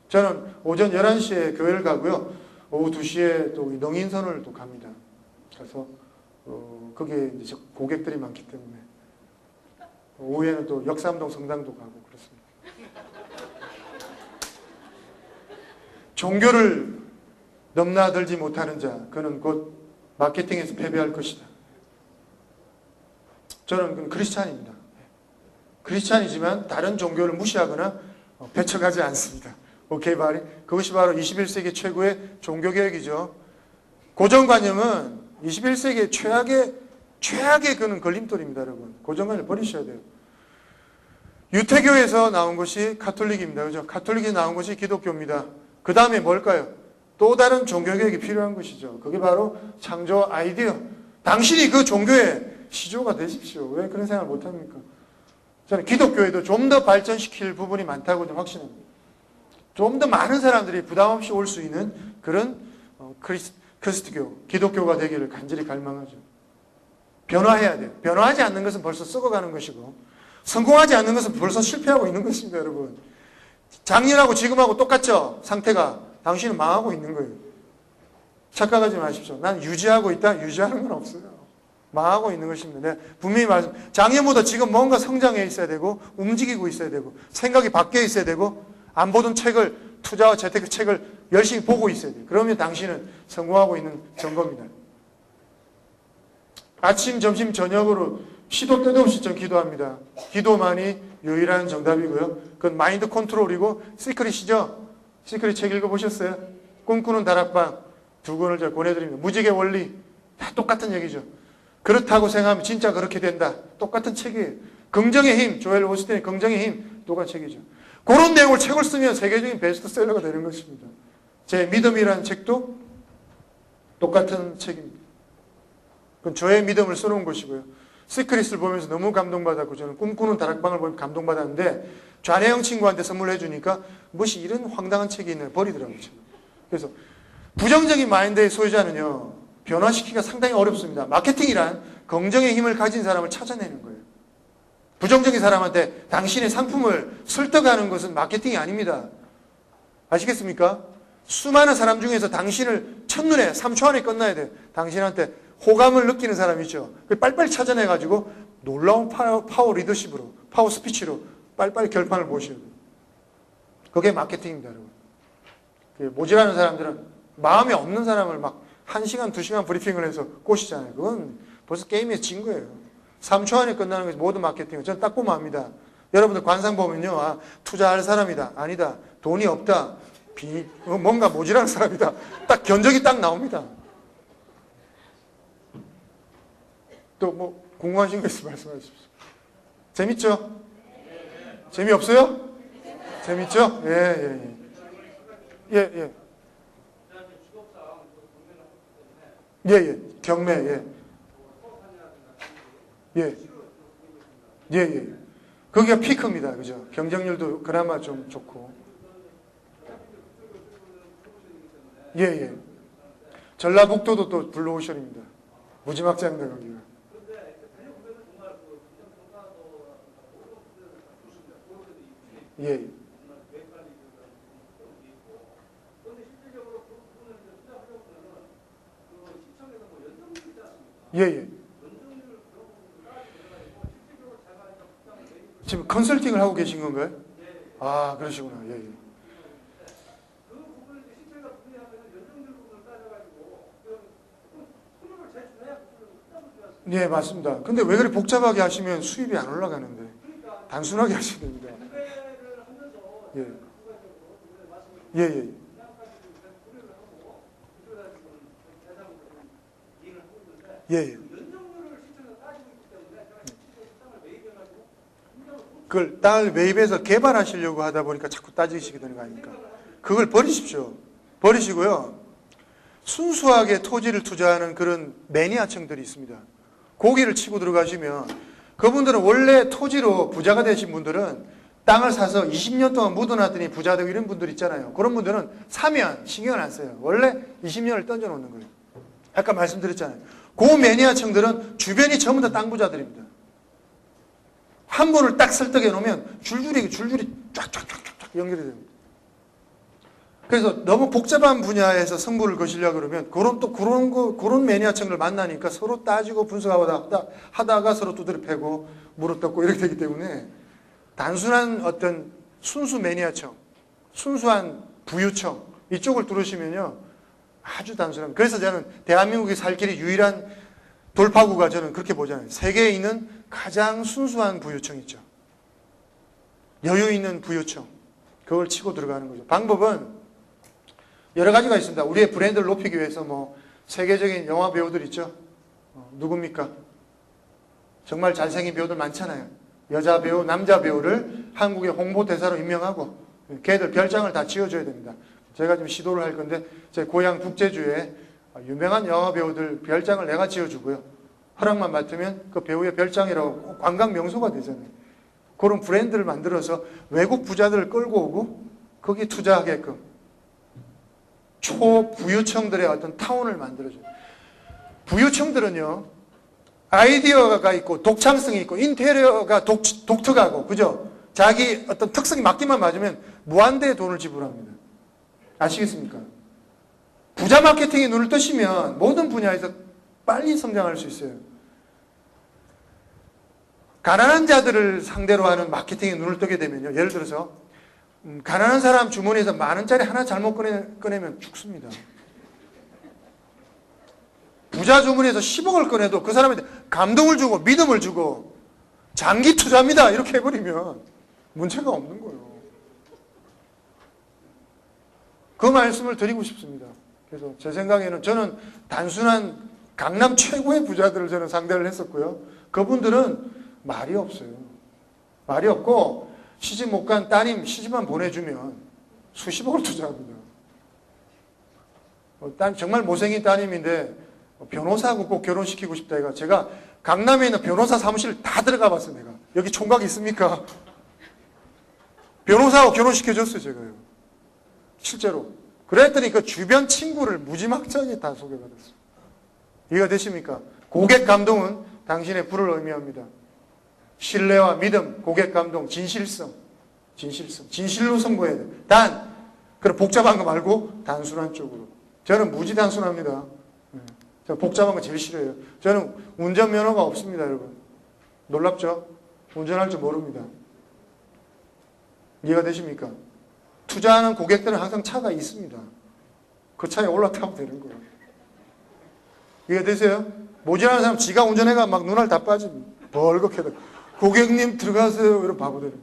저는 오전 11시에 교회를 가고요. 오후 2시에 또 능인선을 또 갑니다. 그래서 거기에 이제 고객들이 많기 때문에 오후에는 또 역삼동 성당도 가고 그렇습니다. 종교를 넘나들지 못하는 자, 그는 곧 마케팅에서 패배할 것이다. 저는 크리스찬입니다. 크리스찬이지만 다른 종교를 무시하거나 배척하지 않습니다. 오케이, 바리. 그것이 바로 21세기 최고의 종교개혁이죠. 고정관념은 21세기의 최악의 그는 걸림돌입니다, 여러분. 고정관념을 버리셔야 돼요. 유태교에서 나온 것이 가톨릭입니다. 그죠? 가톨릭에서 나온 것이 기독교입니다. 그 다음에 뭘까요? 또 다른 종교개혁이 필요한 것이죠. 그게 바로 창조 아이디어. 당신이 그 종교의 시조가 되십시오. 왜 그런 생각을 못합니까? 저는 기독교에도 좀 더 발전시킬 부분이 많다고 좀 확신합니다. 좀 더 많은 사람들이 부담 없이 올 수 있는 그런 크리스트교, 기독교가 되기를 간절히 갈망하죠. 변화해야 돼요. 변화하지 않는 것은 벌써 썩어가는 것이고 성공하지 않는 것은 벌써 실패하고 있는 것입니다, 여러분. 작년하고 지금하고 똑같죠? 상태가. 당신은 망하고 있는 거예요. 착각하지 마십시오. 난 유지하고 있다? 유지하는 건 없어요. 망하고 있는 것입니다. 내가 분명히 작년보다 지금 뭔가 성장해 있어야 되고 움직이고 있어야 되고 생각이 바뀌어 있어야 되고 안 보던 책을 투자와 재테크 책을 열심히 보고 있어야 돼요. 그러면 당신은 성공하고 있는 증거입니다. 아침, 점심, 저녁으로 시도 때도 없이 전 기도합니다. 기도만이 유일한 정답이고요. 그건 마인드 컨트롤이고 시크릿이죠. 시크릿 책 읽어보셨어요? 꿈꾸는 다락방 두 권을 제가 권해드립니다. 무지개 원리 다 똑같은 얘기죠. 그렇다고 생각하면 진짜 그렇게 된다. 똑같은 책이에요. 긍정의 힘, 조엘 오스틴의 긍정의 힘 똑같은 책이죠. 그런 내용을 책을 쓰면 세계적인 베스트셀러가 되는 것입니다. 제 믿음이라는 책도 똑같은 책입니다. 그건 저의 믿음을 써놓은 것이고요. 시크릿을 보면서 너무 감동받았고 저는 꿈꾸는 다락방을 보면 감동받았는데 좌뇌형 친구한테 선물해 주니까 무엇이 이런 황당한 책이 있나 버리더라고요. 그래서 부정적인 마인드의 소유자는요. 변화시키기가 상당히 어렵습니다. 마케팅이란 긍정의 힘을 가진 사람을 찾아내는 거예요. 부정적인 사람한테 당신의 상품을 설득하는 것은 마케팅이 아닙니다. 아시겠습니까? 수많은 사람 중에서 당신을 첫눈에 3초 안에 끝나야 돼요. 당신한테 호감을 느끼는 사람이 있죠. 빨리빨리 찾아내가지고 놀라운 파워 리더십으로, 파워 스피치로 빨리빨리 결판을 보셔야 돼요. 그게 마케팅입니다, 여러분. 모질하는 사람들은 마음이 없는 사람을 막 1시간, 2시간 브리핑을 해서 꼬시잖아요. 그건 벌써 게임에서 진 거예요. 3초 안에 끝나는 것이 모든 마케팅은 저는 딱 보면 압니다. 여러분들 관상 보면요. 아, 투자할 사람이다. 아니다. 돈이 없다. 뭔가 모질한 사람이다. 딱 견적이 딱 나옵니다. 또 뭐 궁금하신 거 있으면 말씀하십시오. 재밌죠? 재미없어요? 재밌죠? 예. 경매, 거기가 피크입니다. 그죠? 경쟁률도 그나마 좀 좋고. 전라북도도 또 블루오션입니다. 무지막지합니다, 거기가. 지금 컨설팅을 하고 계신 건가요? 아, 그러시구나. 맞습니다. 근데 왜 그렇게 복잡하게 하시면 수입이 안 올라가는데. 단순하게 하셔야 됩니다. 그걸 땅을 매입해서 개발하시려고 하다 보니까 자꾸 따지시게 되는 거 아닙니까? 그걸 버리십시오. 버리시고요. 순수하게 토지를 투자하는 그런 매니아층들이 있습니다. 고기를 치고 들어가시면 그분들은 원래 토지로 부자가 되신 분들은 땅을 사서 20년 동안 묻어놨더니 부자 되고 이런 분들 있잖아요. 그런 분들은 사면 신경을 안 써요. 원래 20년을 던져놓는 거예요. 아까 말씀드렸잖아요. 그 매니아층들은 주변이 전부 다 땅 부자들입니다. 한 분을 딱 설득해 놓으면 줄줄이 쫙쫙쫙쫙 연결이 됩니다. 그래서 너무 복잡한 분야에서 승부를 거시려고 그러면 그런 매니아층을 만나니까 서로 따지고 분석하다가 서로 두드려 패고 무릎 꿇고 이렇게 되기 때문에 단순한 어떤 순수 매니아층, 순수한 부유층 이쪽을 뚫으시면요 아주 단순합니다. 그래서 저는 대한민국이 살 길이 유일한 돌파구가 저는 그렇게 보잖아요. 세계에 있는 가장 순수한 부유층 있죠. 여유 있는 부유층. 그걸 치고 들어가는 거죠. 방법은 여러 가지가 있습니다. 우리의 브랜드를 높이기 위해서 세계적인 영화 배우들 있죠. 누굽니까? 정말 잘생긴 배우들 많잖아요. 여자 배우, 남자 배우를 한국의 홍보대사로 임명하고 걔들 별장을 다 지어줘야 됩니다. 제가 지금 시도를 할 건데 제 고향 북제주에 유명한 영화 배우들 별장을 내가 지어주고요. 허락만 맡으면 그 배우의 별장이라고 관광 명소가 되잖아요. 그런 브랜드를 만들어서 외국 부자들을 끌고 오고 거기에 투자하게끔 초부유층들의 어떤 타운을 만들어줘요. 부유층들은요, 아이디어가 있고 독창성이 있고 인테리어가 독특하고, 그죠? 자기 어떤 특성이 맞기만 맞으면 무한대의 돈을 지불합니다. 아시겠습니까? 부자 마케팅에 눈을 뜨시면 모든 분야에서 빨리 성장할 수 있어요. 가난한 자들을 상대로 하는 마케팅에 눈을 뜨게 되면요, 예를 들어서 가난한 사람 주머니에서 10,000원짜리 하나 잘못 꺼내면 죽습니다. 부자 주머니에서 10억을 꺼내도 그 사람한테 감동을 주고 믿음을 주고 장기 투자입니다 이렇게 해버리면 문제가 없는 거예요. 그 말씀을 드리고 싶습니다. 그래서 제 생각에는 저는 단순한 강남 최고의 부자들을 저는 상대를 했었고요. 그분들은 말이 없어요. 말이 없고 시집 못 간 따님 시집만 보내주면 수십억을 투자합니다. 정말 못생긴 따님인데 변호사하고 꼭 결혼시키고 싶다 해가 제가 강남에 있는 변호사 사무실 다 들어가 봤어요. 내가 여기 총각 있습니까? 변호사하고 결혼시켜줬어요. 제가요. 실제로. 그랬더니 그 주변 친구를 무지막지하게 다 소개받았어요. 이해가 되십니까? 고객 감동은 당신의 부를 의미합니다. 신뢰와 믿음, 고객 감동, 진실성. 진실로 승부해야 돼요. 그런 복잡한 거 말고 단순한 쪽으로. 저는 무지 단순합니다. 저 복잡한 거 제일 싫어해요. 저는 운전면허가 없습니다, 여러분. 놀랍죠? 운전할 줄 모릅니다. 이해가 되십니까? 투자하는 고객들은 항상 차가 있습니다. 그 차에 올라타면 되는 거예요. 이해가 되세요? 모질하는 사람 지가 운전해가 막 눈알 다 빠집니다. 벌겋게. 고객님 들어가세요. 이런 바보들.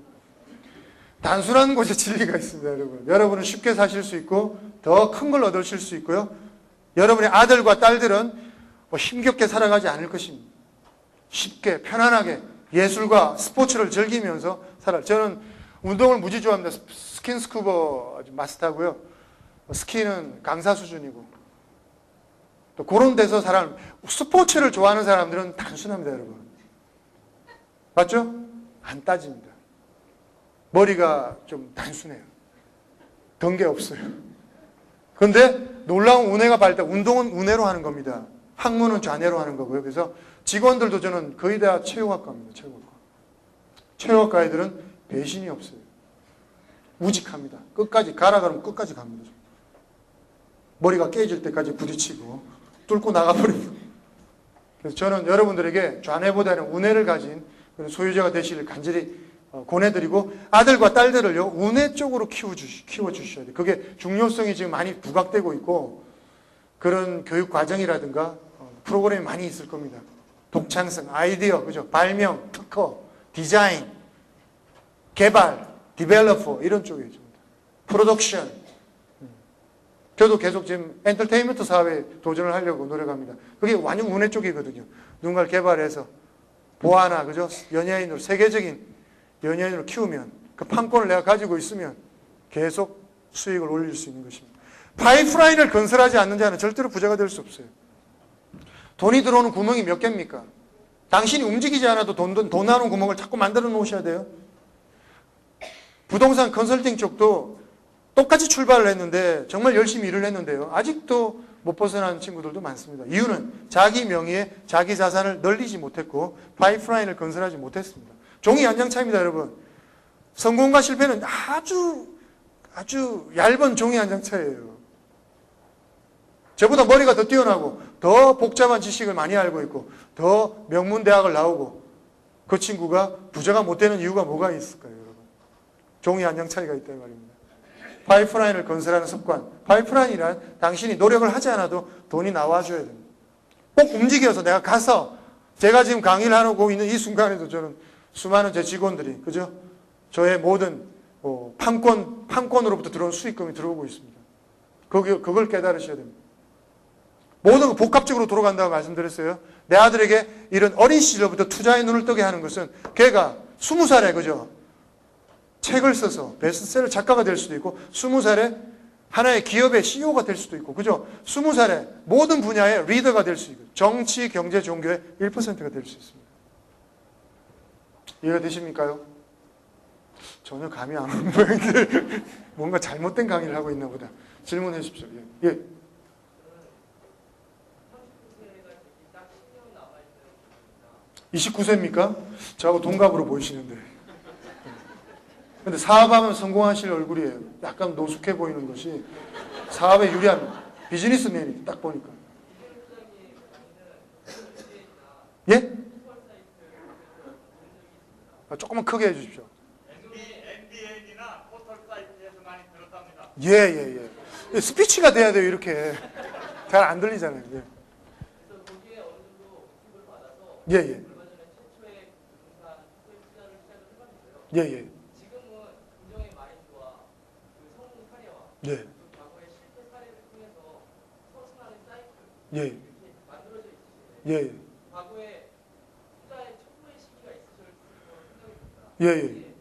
단순한 곳에 진리가 있습니다, 여러분. 여러분은 쉽게 사실 수 있고 더 큰 걸 얻으실 수 있고요. 여러분의 아들과 딸들은 힘겹게 살아가지 않을 것입니다. 쉽게 편안하게 예술과 스포츠를 즐기면서 살아요. 저는 운동을 무지 좋아합니다. 스킨스쿠버 아주 마스터고요. 스키는 강사 수준이고. 또 그런 데서 스포츠를 좋아하는 사람들은 단순합니다, 여러분. 맞죠? 안 따집니다. 머리가 좀 단순해요. 던게 없어요. 그런데 놀라운 운해가 발달, 운동은 운해로 하는 겁니다. 학문은 좌뇌로 하는 거고요. 그래서 직원들도 저는 거의 다 체육학과입니다. 체육학과. 체육학과 애들은 배신이 없어요. 우직합니다. 끝까지 가라 그러면 끝까지 갑니다. 머리가 깨질 때까지 부딪히고 뚫고 나가버립니다. 그래서 저는 여러분들에게 좌뇌보다는 운해를 가진 그런 소유자가 되시길 간절히 권해드리고, 아들과 딸들을요 운해 쪽으로 키워주셔야 돼요. 그게 중요성이 지금 많이 부각되고 있고, 그런 교육 과정이라든가 프로그램이 많이 있을 겁니다. 독창성, 아이디어, 그죠? 발명, 특허, 디자인, 개발, 디벨로퍼 이런 쪽이죠. 프로덕션. 저도 계속 지금 엔터테인먼트 사업에 도전을 하려고 노력합니다. 그게 완전 운해 쪽이거든요. 누군가를 개발해서 보아나, 그죠? 연예인으로, 세계적인 연예인으로 키우면, 그 판권을 내가 가지고 있으면 계속 수익을 올릴 수 있는 것입니다. 파이프라인을 건설하지 않는 자는 절대로 부자가 될 수 없어요. 돈이 들어오는 구멍이 몇 개입니까? 당신이 움직이지 않아도 돈 나오는 구멍을 자꾸 만들어 놓으셔야 돼요. 부동산 컨설팅 쪽도 똑같이 출발을 했는데 정말 열심히 일을 했는데요. 아직도 못 벗어나는 친구들도 많습니다. 이유는 자기 명의의 자기 자산을 늘리지 못했고 파이프라인을 건설하지 못했습니다. 종이 한 장 차이입니다, 여러분. 성공과 실패는 아주 얇은 종이 한 장 차이예요. 저보다 머리가 더 뛰어나고 더 복잡한 지식을 많이 알고 있고 더 명문대학을 나오고 그 친구가 부자가 못 되는 이유가 뭐가 있을까요, 여러분? 종이 한 장 차이가 있다 이 말입니다. 파이프라인을 건설하는 습관. 파이프라인이란 당신이 노력을 하지 않아도 돈이 나와줘야 됩니다. 꼭 움직여서 내가 가서, 제가 지금 강의를 하고 있는 이 순간에도 저는 수많은 제 직원들이, 그죠? 저의 모든 판권으로부터 들어온 수익금이 들어오고 있습니다. 그걸 깨달으셔야 됩니다. 모든 거 복합적으로 돌아간다고 말씀드렸어요. 내 아들에게 이런 어린 시절부터 투자의 눈을 뜨게 하는 것은, 걔가 20살에, 그죠? 책을 써서 베스트셀러 작가가 될 수도 있고, 20살에 하나의 기업의 CEO가 될 수도 있고, 그죠? 20살에 모든 분야의 리더가 될 수 있고, 정치, 경제, 종교의 1%가 될 수 있습니다. 이해가 되십니까요? 전혀 감이 안 오는 모양인데 뭔가 잘못된 강의를 하고 있나 보다. 질문해 주십시오. 예. 29세입니까? 저하고 동갑으로 보이시는데. 근데 사업하면 성공하실 얼굴이에요. 약간 노숙해 보이는 것이 사업에 유리합니다. 비즈니스맨이 딱 보니까. 예? 조금만 크게 해주십시오. MBN이나 포털 사이트에서 많이 들었답니다. 예. 스피치가 돼야 돼요, 이렇게. 잘 안 들리잖아요. 예. 그래서 거기에 어느 정도 팁을 받아서 예. 얼마 전에 최초의 부동산 투자를 시작을 해봤는데요. 예. 지금은 긍정의 마인드와 그 성공 사례와 예. 그 과거의 실패 사례를 통해서 서순환의 사이클 예. 이렇게 만들어져 있으시는데 예. 과거에 투자의 첨부의 시기가 있으실 거라고 생각이 듭니다. 예. 근데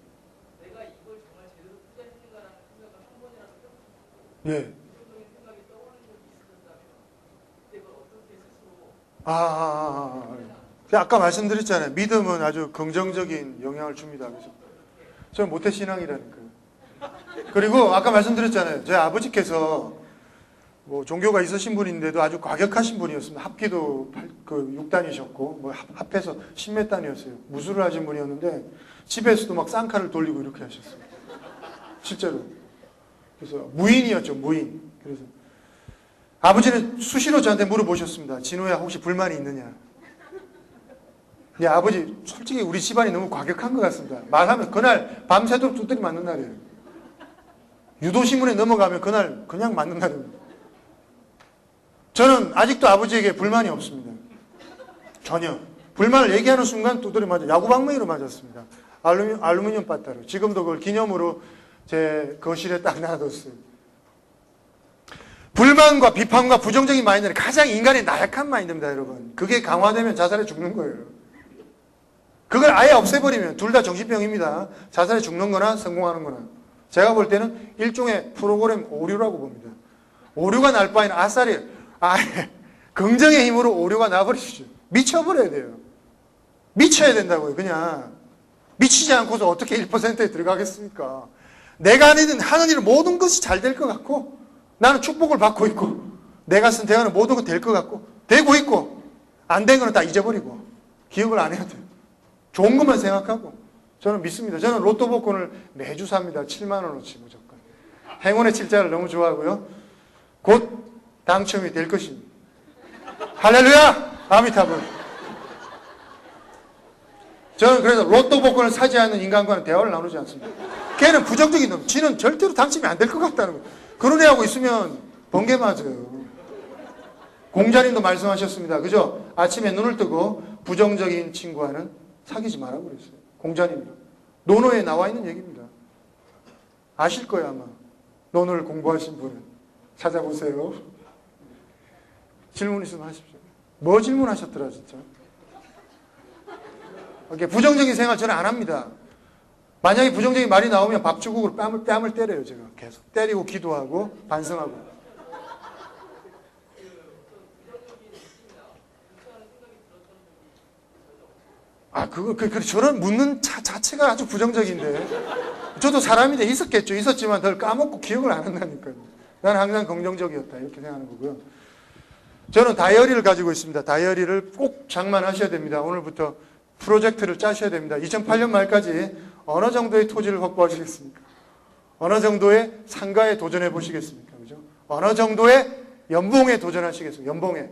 내가 이걸 정말 제대로 투자했는가라는 생각을 한 번이라도 해보고 싶고 예. 긍정적인 생각이 떠오르는 적이 있으셨다면 그때 그걸 어떻게 스스로 아까 말씀드렸잖아요. 믿음은 아주 긍정적인 영향을 줍니다. 그래서 저는 모태신앙이라니까요. 그리고 아까 말씀드렸잖아요. 제 아버지께서 종교가 있으신 분인데도 아주 과격하신 분이었습니다. 합기도 6단이셨고 합해서 10몇 단이었어요. 무술을 하신 분이었는데 집에서도 막 쌍칼을 돌리고 이렇게 하셨어요. 실제로. 그래서 무인이었죠. 무인. 그래서 아버지는 수시로 저한테 물어보셨습니다. 진호야, 혹시 불만이 있느냐? 네, 아버지, 솔직히 우리 집안이 너무 과격한 것 같습니다. 말하면 그날 밤새도록 두드리 맞는 날이에요. 유도신문에 넘어가면 그날 그냥 맞는 날입니다. 저는 아직도 아버지에게 불만이 없습니다. 전혀. 불만을 얘기하는 순간 두드리 맞아. 야구방망이로 맞았습니다. 알루미늄 바따로. 지금도 그걸 기념으로 제 거실에 딱 놔뒀어요. 불만과 비판과 부정적인 마인드는 가장 인간의 나약한 마인드입니다, 여러분. 그게 강화되면 자살해 죽는 거예요. 그걸 아예 없애버리면 둘 다 정신병입니다. 자살에 죽는 거나 성공하는 거나. 제가 볼 때는 일종의 프로그램 오류라고 봅니다. 오류가 날 바에는 아싸리 아예 긍정의 힘으로 오류가 나버리시죠. 미쳐버려야 돼요. 미쳐야 된다고요. 그냥 미치지 않고서 어떻게 1%에 들어가겠습니까? 내가 하는 일 모든 것이 잘 될 것 같고 나는 축복을 받고 있고 내가 선택하는 모든 것 될 것 같고 되고 있고 안 된 거는 다 잊어버리고 기억을 안 해야 돼요. 좋은 것만 생각하고 저는 믿습니다. 저는 로또 복권을 매주 삽니다. 7만 원어치 무조건. 행운의 칠자를 너무 좋아하고요. 곧 당첨이 될 것입니다. 할렐루야! 아미타불. 저는 그래서 로또 복권을 사지 않는 인간과는 대화를 나누지 않습니다. 걔는 부정적인 놈. 지는 절대로 당첨이 안 될 것 같다는 거예요. 그런 애하고 있으면 번개 맞아요. 공자님도 말씀하셨습니다. 그죠? 아침에 눈을 뜨고 부정적인 친구와는 사귀지 말라고 그랬어요. 공자님도. 논어에 나와 있는 얘기입니다. 아실 거예요, 아마. 논어를 공부하신 분은. 찾아보세요. 질문 있으면 하십시오. 뭐 질문하셨더라, 진짜? 이렇게 부정적인 생활 저는 안 합니다. 만약에 부정적인 말이 나오면 밥주걱으로 뺨을 때려요, 제가. 계속. 때리고 기도하고 반성하고. 저런 묻는 자체가 아주 부정적인데. 저도 사람인데 있었겠죠. 있었지만 덜 까먹고 기억을 안 한다니까요. 나는 항상 긍정적이었다. 이렇게 생각하는 거고요. 저는 다이어리를 가지고 있습니다. 다이어리를 꼭 장만하셔야 됩니다. 오늘부터 프로젝트를 짜셔야 됩니다. 2008년 말까지 어느 정도의 토지를 확보하시겠습니까? 어느 정도의 상가에 도전해 보시겠습니까? 그죠? 어느 정도의 연봉에 도전하시겠습니까? 연봉에.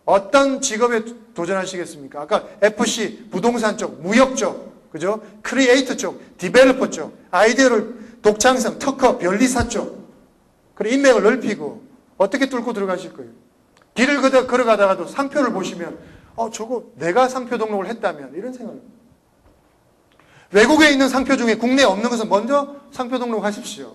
어떤 직업에 도전하시겠습니까? 아까 FC, 부동산 쪽, 무역 쪽, 그죠? 크리에이터 쪽, 디벨로퍼 쪽, 아이디어를 독창성, 특허, 변리사 쪽. 그리고 인맥을 넓히고 어떻게 뚫고 들어가실 거예요? 길을 걸어가다가도 상표를 보시면 저거 내가 상표 등록을 했다면 이런 생각을. 외국에 있는 상표 중에 국내에 없는 것은 먼저 상표 등록하십시오.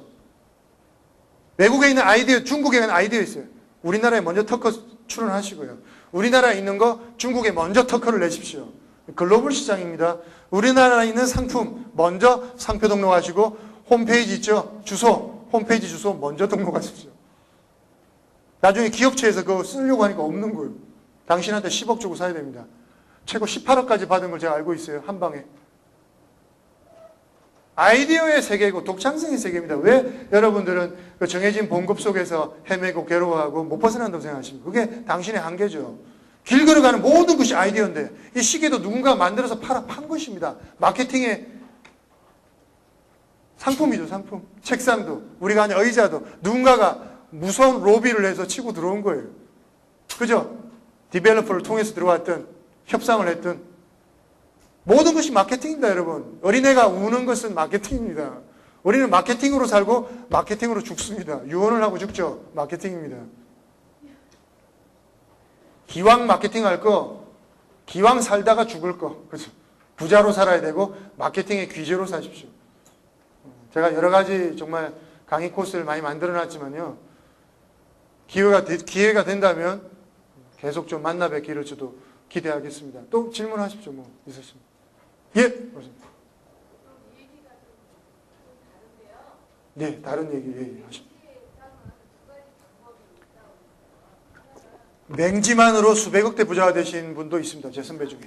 외국에 있는 아이디어, 중국에 있는 아이디어 있어요. 우리나라에 먼저 특허 출원하시고요. 우리나라에 있는 거 중국에 먼저 특허를 내십시오. 글로벌 시장입니다. 우리나라에 있는 상품 먼저 상표 등록하시고 홈페이지 있죠? 주소, 홈페이지 주소 먼저 등록하십시오. 나중에 기업체에서 그거 쓰려고 하니까 없는 거예요. 당신한테 10억 주고 사야 됩니다. 최고 18억까지 받은 걸 제가 알고 있어요. 한 방에. 아이디어의 세계이고 독창성의 세계입니다. 왜 여러분들은 그 정해진 봉급 속에서 헤매고 괴로워하고 못 벗어난다고 생각하십니까? 그게 당신의 한계죠. 길 걸어가는 모든 것이 아이디어인데 이 시계도 누군가 만들어서 판 것입니다. 마케팅의 상품이죠. 상품. 책상도 우리가 하는 의자도 누군가가 무서운 로비를 해서 치고 들어온 거예요. 그죠? 디벨로퍼를 통해서 들어왔던 협상을 했던 모든 것이 마케팅입니다, 여러분. 어린애가 우는 것은 마케팅입니다. 우리는 마케팅으로 살고 마케팅으로 죽습니다. 유언을 하고 죽죠. 마케팅입니다. 기왕 마케팅 할 거, 기왕 살다가 죽을 거. 그죠? 부자로 살아야 되고 마케팅의 귀재로 사십시오. 제가 여러 가지 정말 강의 코스를 많이 만들어 놨지만요. 기회가 된다면 계속 좀 만나 뵙기를 저도 기대하겠습니다. 또 질문하십시오. 뭐 있으시면. 예. 네, 다른 얘기 하십시오. 맹지만으로 수백억대 부자가 되신 분도 있습니다. 제 선배 중에.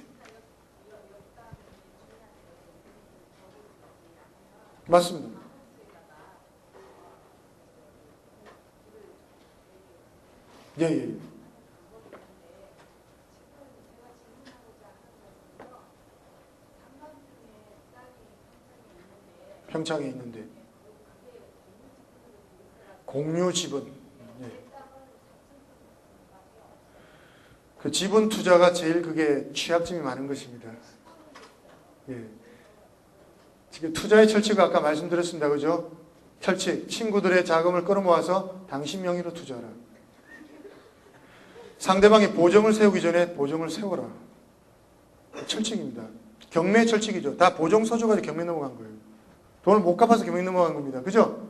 맞습니다. 예. 평창에 있는데 공유 지분. 그 지분 투자가 제일 그게 취약점이 많은 것입니다. 예. 지금 투자의 철칙을 아까 말씀드렸습니다. 그죠? 철칙. 친구들의 자금을 끌어모아서 당신 명의로 투자하라. 상대방이 보정을 세우기 전에 보정을 세워라. 철칙입니다. 경매 철칙이죠. 다 보정 써줘가지고 경매 넘어간 거예요. 돈을 못 갚아서 경매 넘어간 겁니다. 그죠?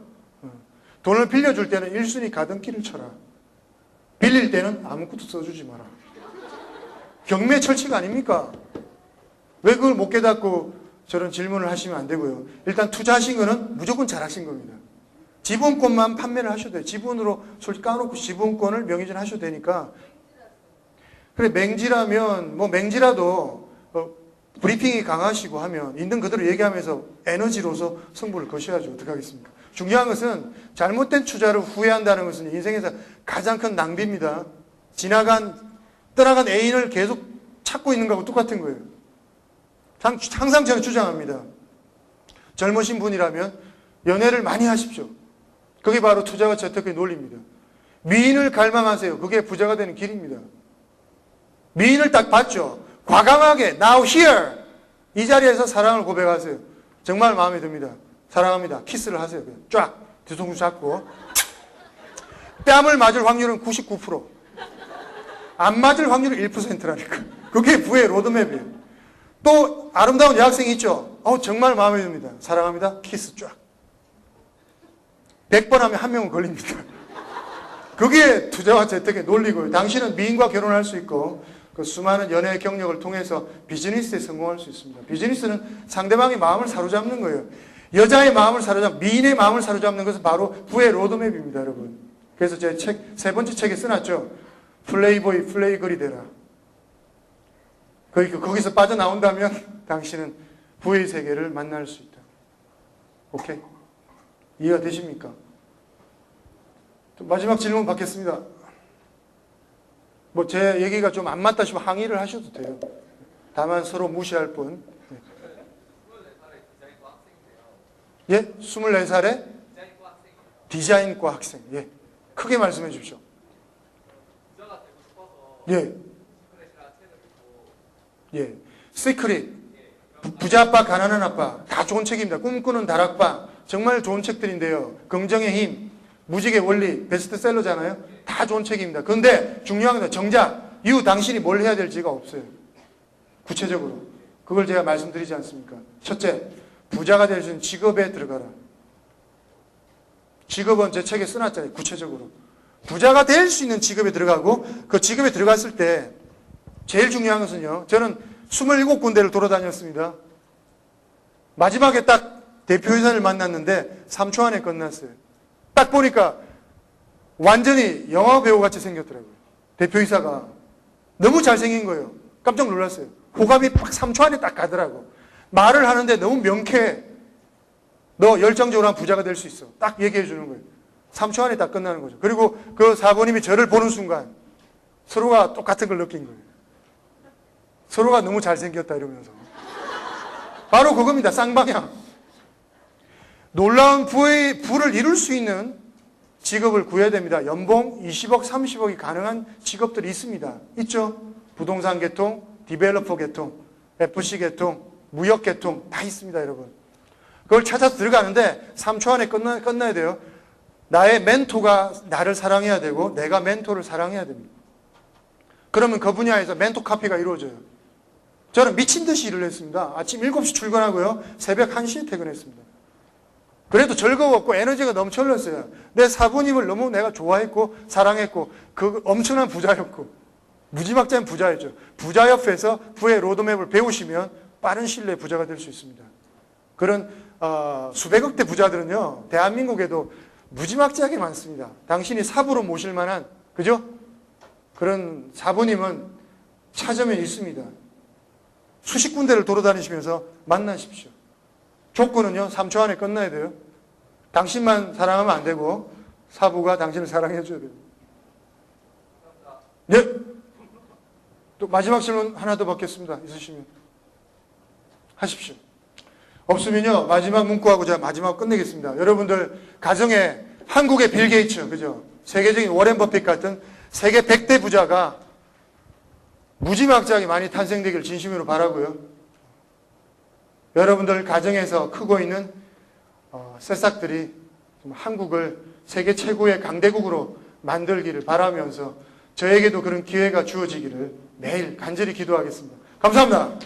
돈을 빌려줄 때는 1순위 가등기를 쳐라. 빌릴 때는 아무것도 써주지 마라. 경매 철칙 아닙니까? 왜 그걸 못 깨닫고 저런 질문을 하시면 안 되고요. 일단 투자하신 거는 무조건 잘하신 겁니다. 지분권만 판매를 하셔도 돼요. 지분으로 솔직히 까놓고 지분권을 명의전 하셔도 되니까. 그래, 맹지라면, 뭐 맹지라도 브리핑이 강하시고 하면 있는 그대로 얘기하면서 에너지로서 승부를 거셔야죠. 어떡하겠습니까? 중요한 것은 잘못된 투자를 후회한다는 것은 인생에서 가장 큰 낭비입니다. 떠나간 애인을 계속 찾고 있는 거하고 똑같은 거예요. 항상 저는 주장합니다. 젊으신 분이라면 연애를 많이 하십시오. 그게 바로 투자와 재테크의 논리입니다. 미인을 갈망하세요. 그게 부자가 되는 길입니다. 미인을 딱 봤죠. 과감하게 now here 이 자리에서 사랑을 고백하세요. 정말 마음에 듭니다. 사랑합니다. 키스를 하세요. 그냥 쫙 뒤통수 잡고 뺨을 맞을 확률은 99%. 안 맞을 확률은 1%라니까. 그게 부의 로드맵이에요. 또 아름다운 여학생이 있죠. 정말 마음에 듭니다. 사랑합니다. 키스 쫙. 100번 하면 한 명은 걸립니다. 그게 투자와 재테크의 논리고요. 당신은 미인과 결혼할 수 있고 그 수많은 연애 경력을 통해서 비즈니스에 성공할 수 있습니다. 비즈니스는 상대방의 마음을 사로잡는 거예요. 여자의 마음을 미인의 마음을 사로잡는 것은 바로 부의 로드맵입니다, 여러분. 그래서 제 세 번째 책에 써놨죠. 플레이보이, 플레이걸이 되라. 거기서 빠져나온다면 당신은 부의 세계를 만날 수 있다. 오케이? 이해가 되십니까? 마지막 질문 받겠습니다. 뭐 제 얘기가 좀 안 맞다 싶으면 항의를 하셔도 돼요. 다만 서로 무시할 뿐. 예? 24살에 디자인과 학생. 예. 크게 말씀해 주십시오. 예. 예. 시크릿. 부자 아빠, 가난한 아빠. 다 좋은 책입니다. 꿈꾸는 다락방. 정말 좋은 책들인데요. 긍정의 힘, 무직의 원리, 베스트셀러잖아요. 다 좋은 책입니다. 그런데 중요한 건 정작 당신이 뭘 해야 될지가 없어요. 구체적으로. 그걸 제가 말씀드리지 않습니까? 첫째, 부자가 될 수 있는 직업에 들어가라. 직업은 제 책에 써놨잖아요. 구체적으로. 부자가 될 수 있는 직업에 들어가고 그 직업에 들어갔을 때 제일 중요한 것은요. 저는 27군데를 돌아다녔습니다. 마지막에 딱 대표이사를 만났는데 3초 안에 끝났어요. 딱 보니까 완전히 영화배우 같이 생겼더라고요. 대표이사가. 너무 잘생긴 거예요. 깜짝 놀랐어요. 호감이 팍 3초 안에 딱 가더라고. 말을 하는데 너무 명쾌해. 너 열정적으로 한 부자가 될 수 있어. 딱 얘기해 주는 거예요. 3초 안에 딱 끝나는 거죠. 그리고 그 사부님이 저를 보는 순간 서로가 똑같은 걸 느낀 거예요. 서로가 너무 잘생겼다 이러면서. 바로 그겁니다. 쌍방향. 놀라운 부를 이룰 수 있는 직업을 구해야 됩니다. 연봉 20억, 30억이 가능한 직업들이 있습니다. 있죠? 부동산 계통, 디벨로퍼 계통, FC 계통, 무역 계통 다 있습니다, 여러분. 그걸 찾아서 들어가는데 3초 안에 끝나야 돼요. 나의 멘토가 나를 사랑해야 되고 내가 멘토를 사랑해야 됩니다. 그러면 그 분야에서 멘토 카페가 이루어져요. 저는 미친 듯이 일을 했습니다. 아침 7시 출근하고요. 새벽 1시에 퇴근했습니다. 그래도 즐거웠고 에너지가 넘쳐 흘렀어요. 내 사부님을 너무 내가 좋아했고 사랑했고 그 엄청난 부자였고 무지막지한 부자였죠. 부자 옆에서 부의 로드맵을 배우시면 빠른 시일 내에 부자가 될 수 있습니다. 그런 수백억 대 부자들은요. 대한민국에도 무지막지하게 많습니다. 당신이 사부로 모실 만한 그죠? 그런 사부님은 찾으면 있습니다. 수십 군데를 돌아다니시면서 만나십시오. 조건은요. 3초 안에 끝나야 돼요. 당신만 사랑하면 안 되고 사부가 당신을 사랑해 줘야 돼요. 네. 또 마지막 질문 하나 더 받겠습니다. 있으시면 하십시오. 없으면요. 마지막 문구하고 제가 마지막 끝내겠습니다. 여러분들 가정에 한국의 빌 게이츠, 그죠? 세계적인 워렌 버핏 같은 세계 100대 부자가 무지막지하게 많이 탄생되기를 진심으로 바라고요. 여러분들 가정에서 크고 있는 새싹들이 한국을 세계 최고의 강대국으로 만들기를 바라면서 저에게도 그런 기회가 주어지기를 매일 간절히 기도하겠습니다. 감사합니다.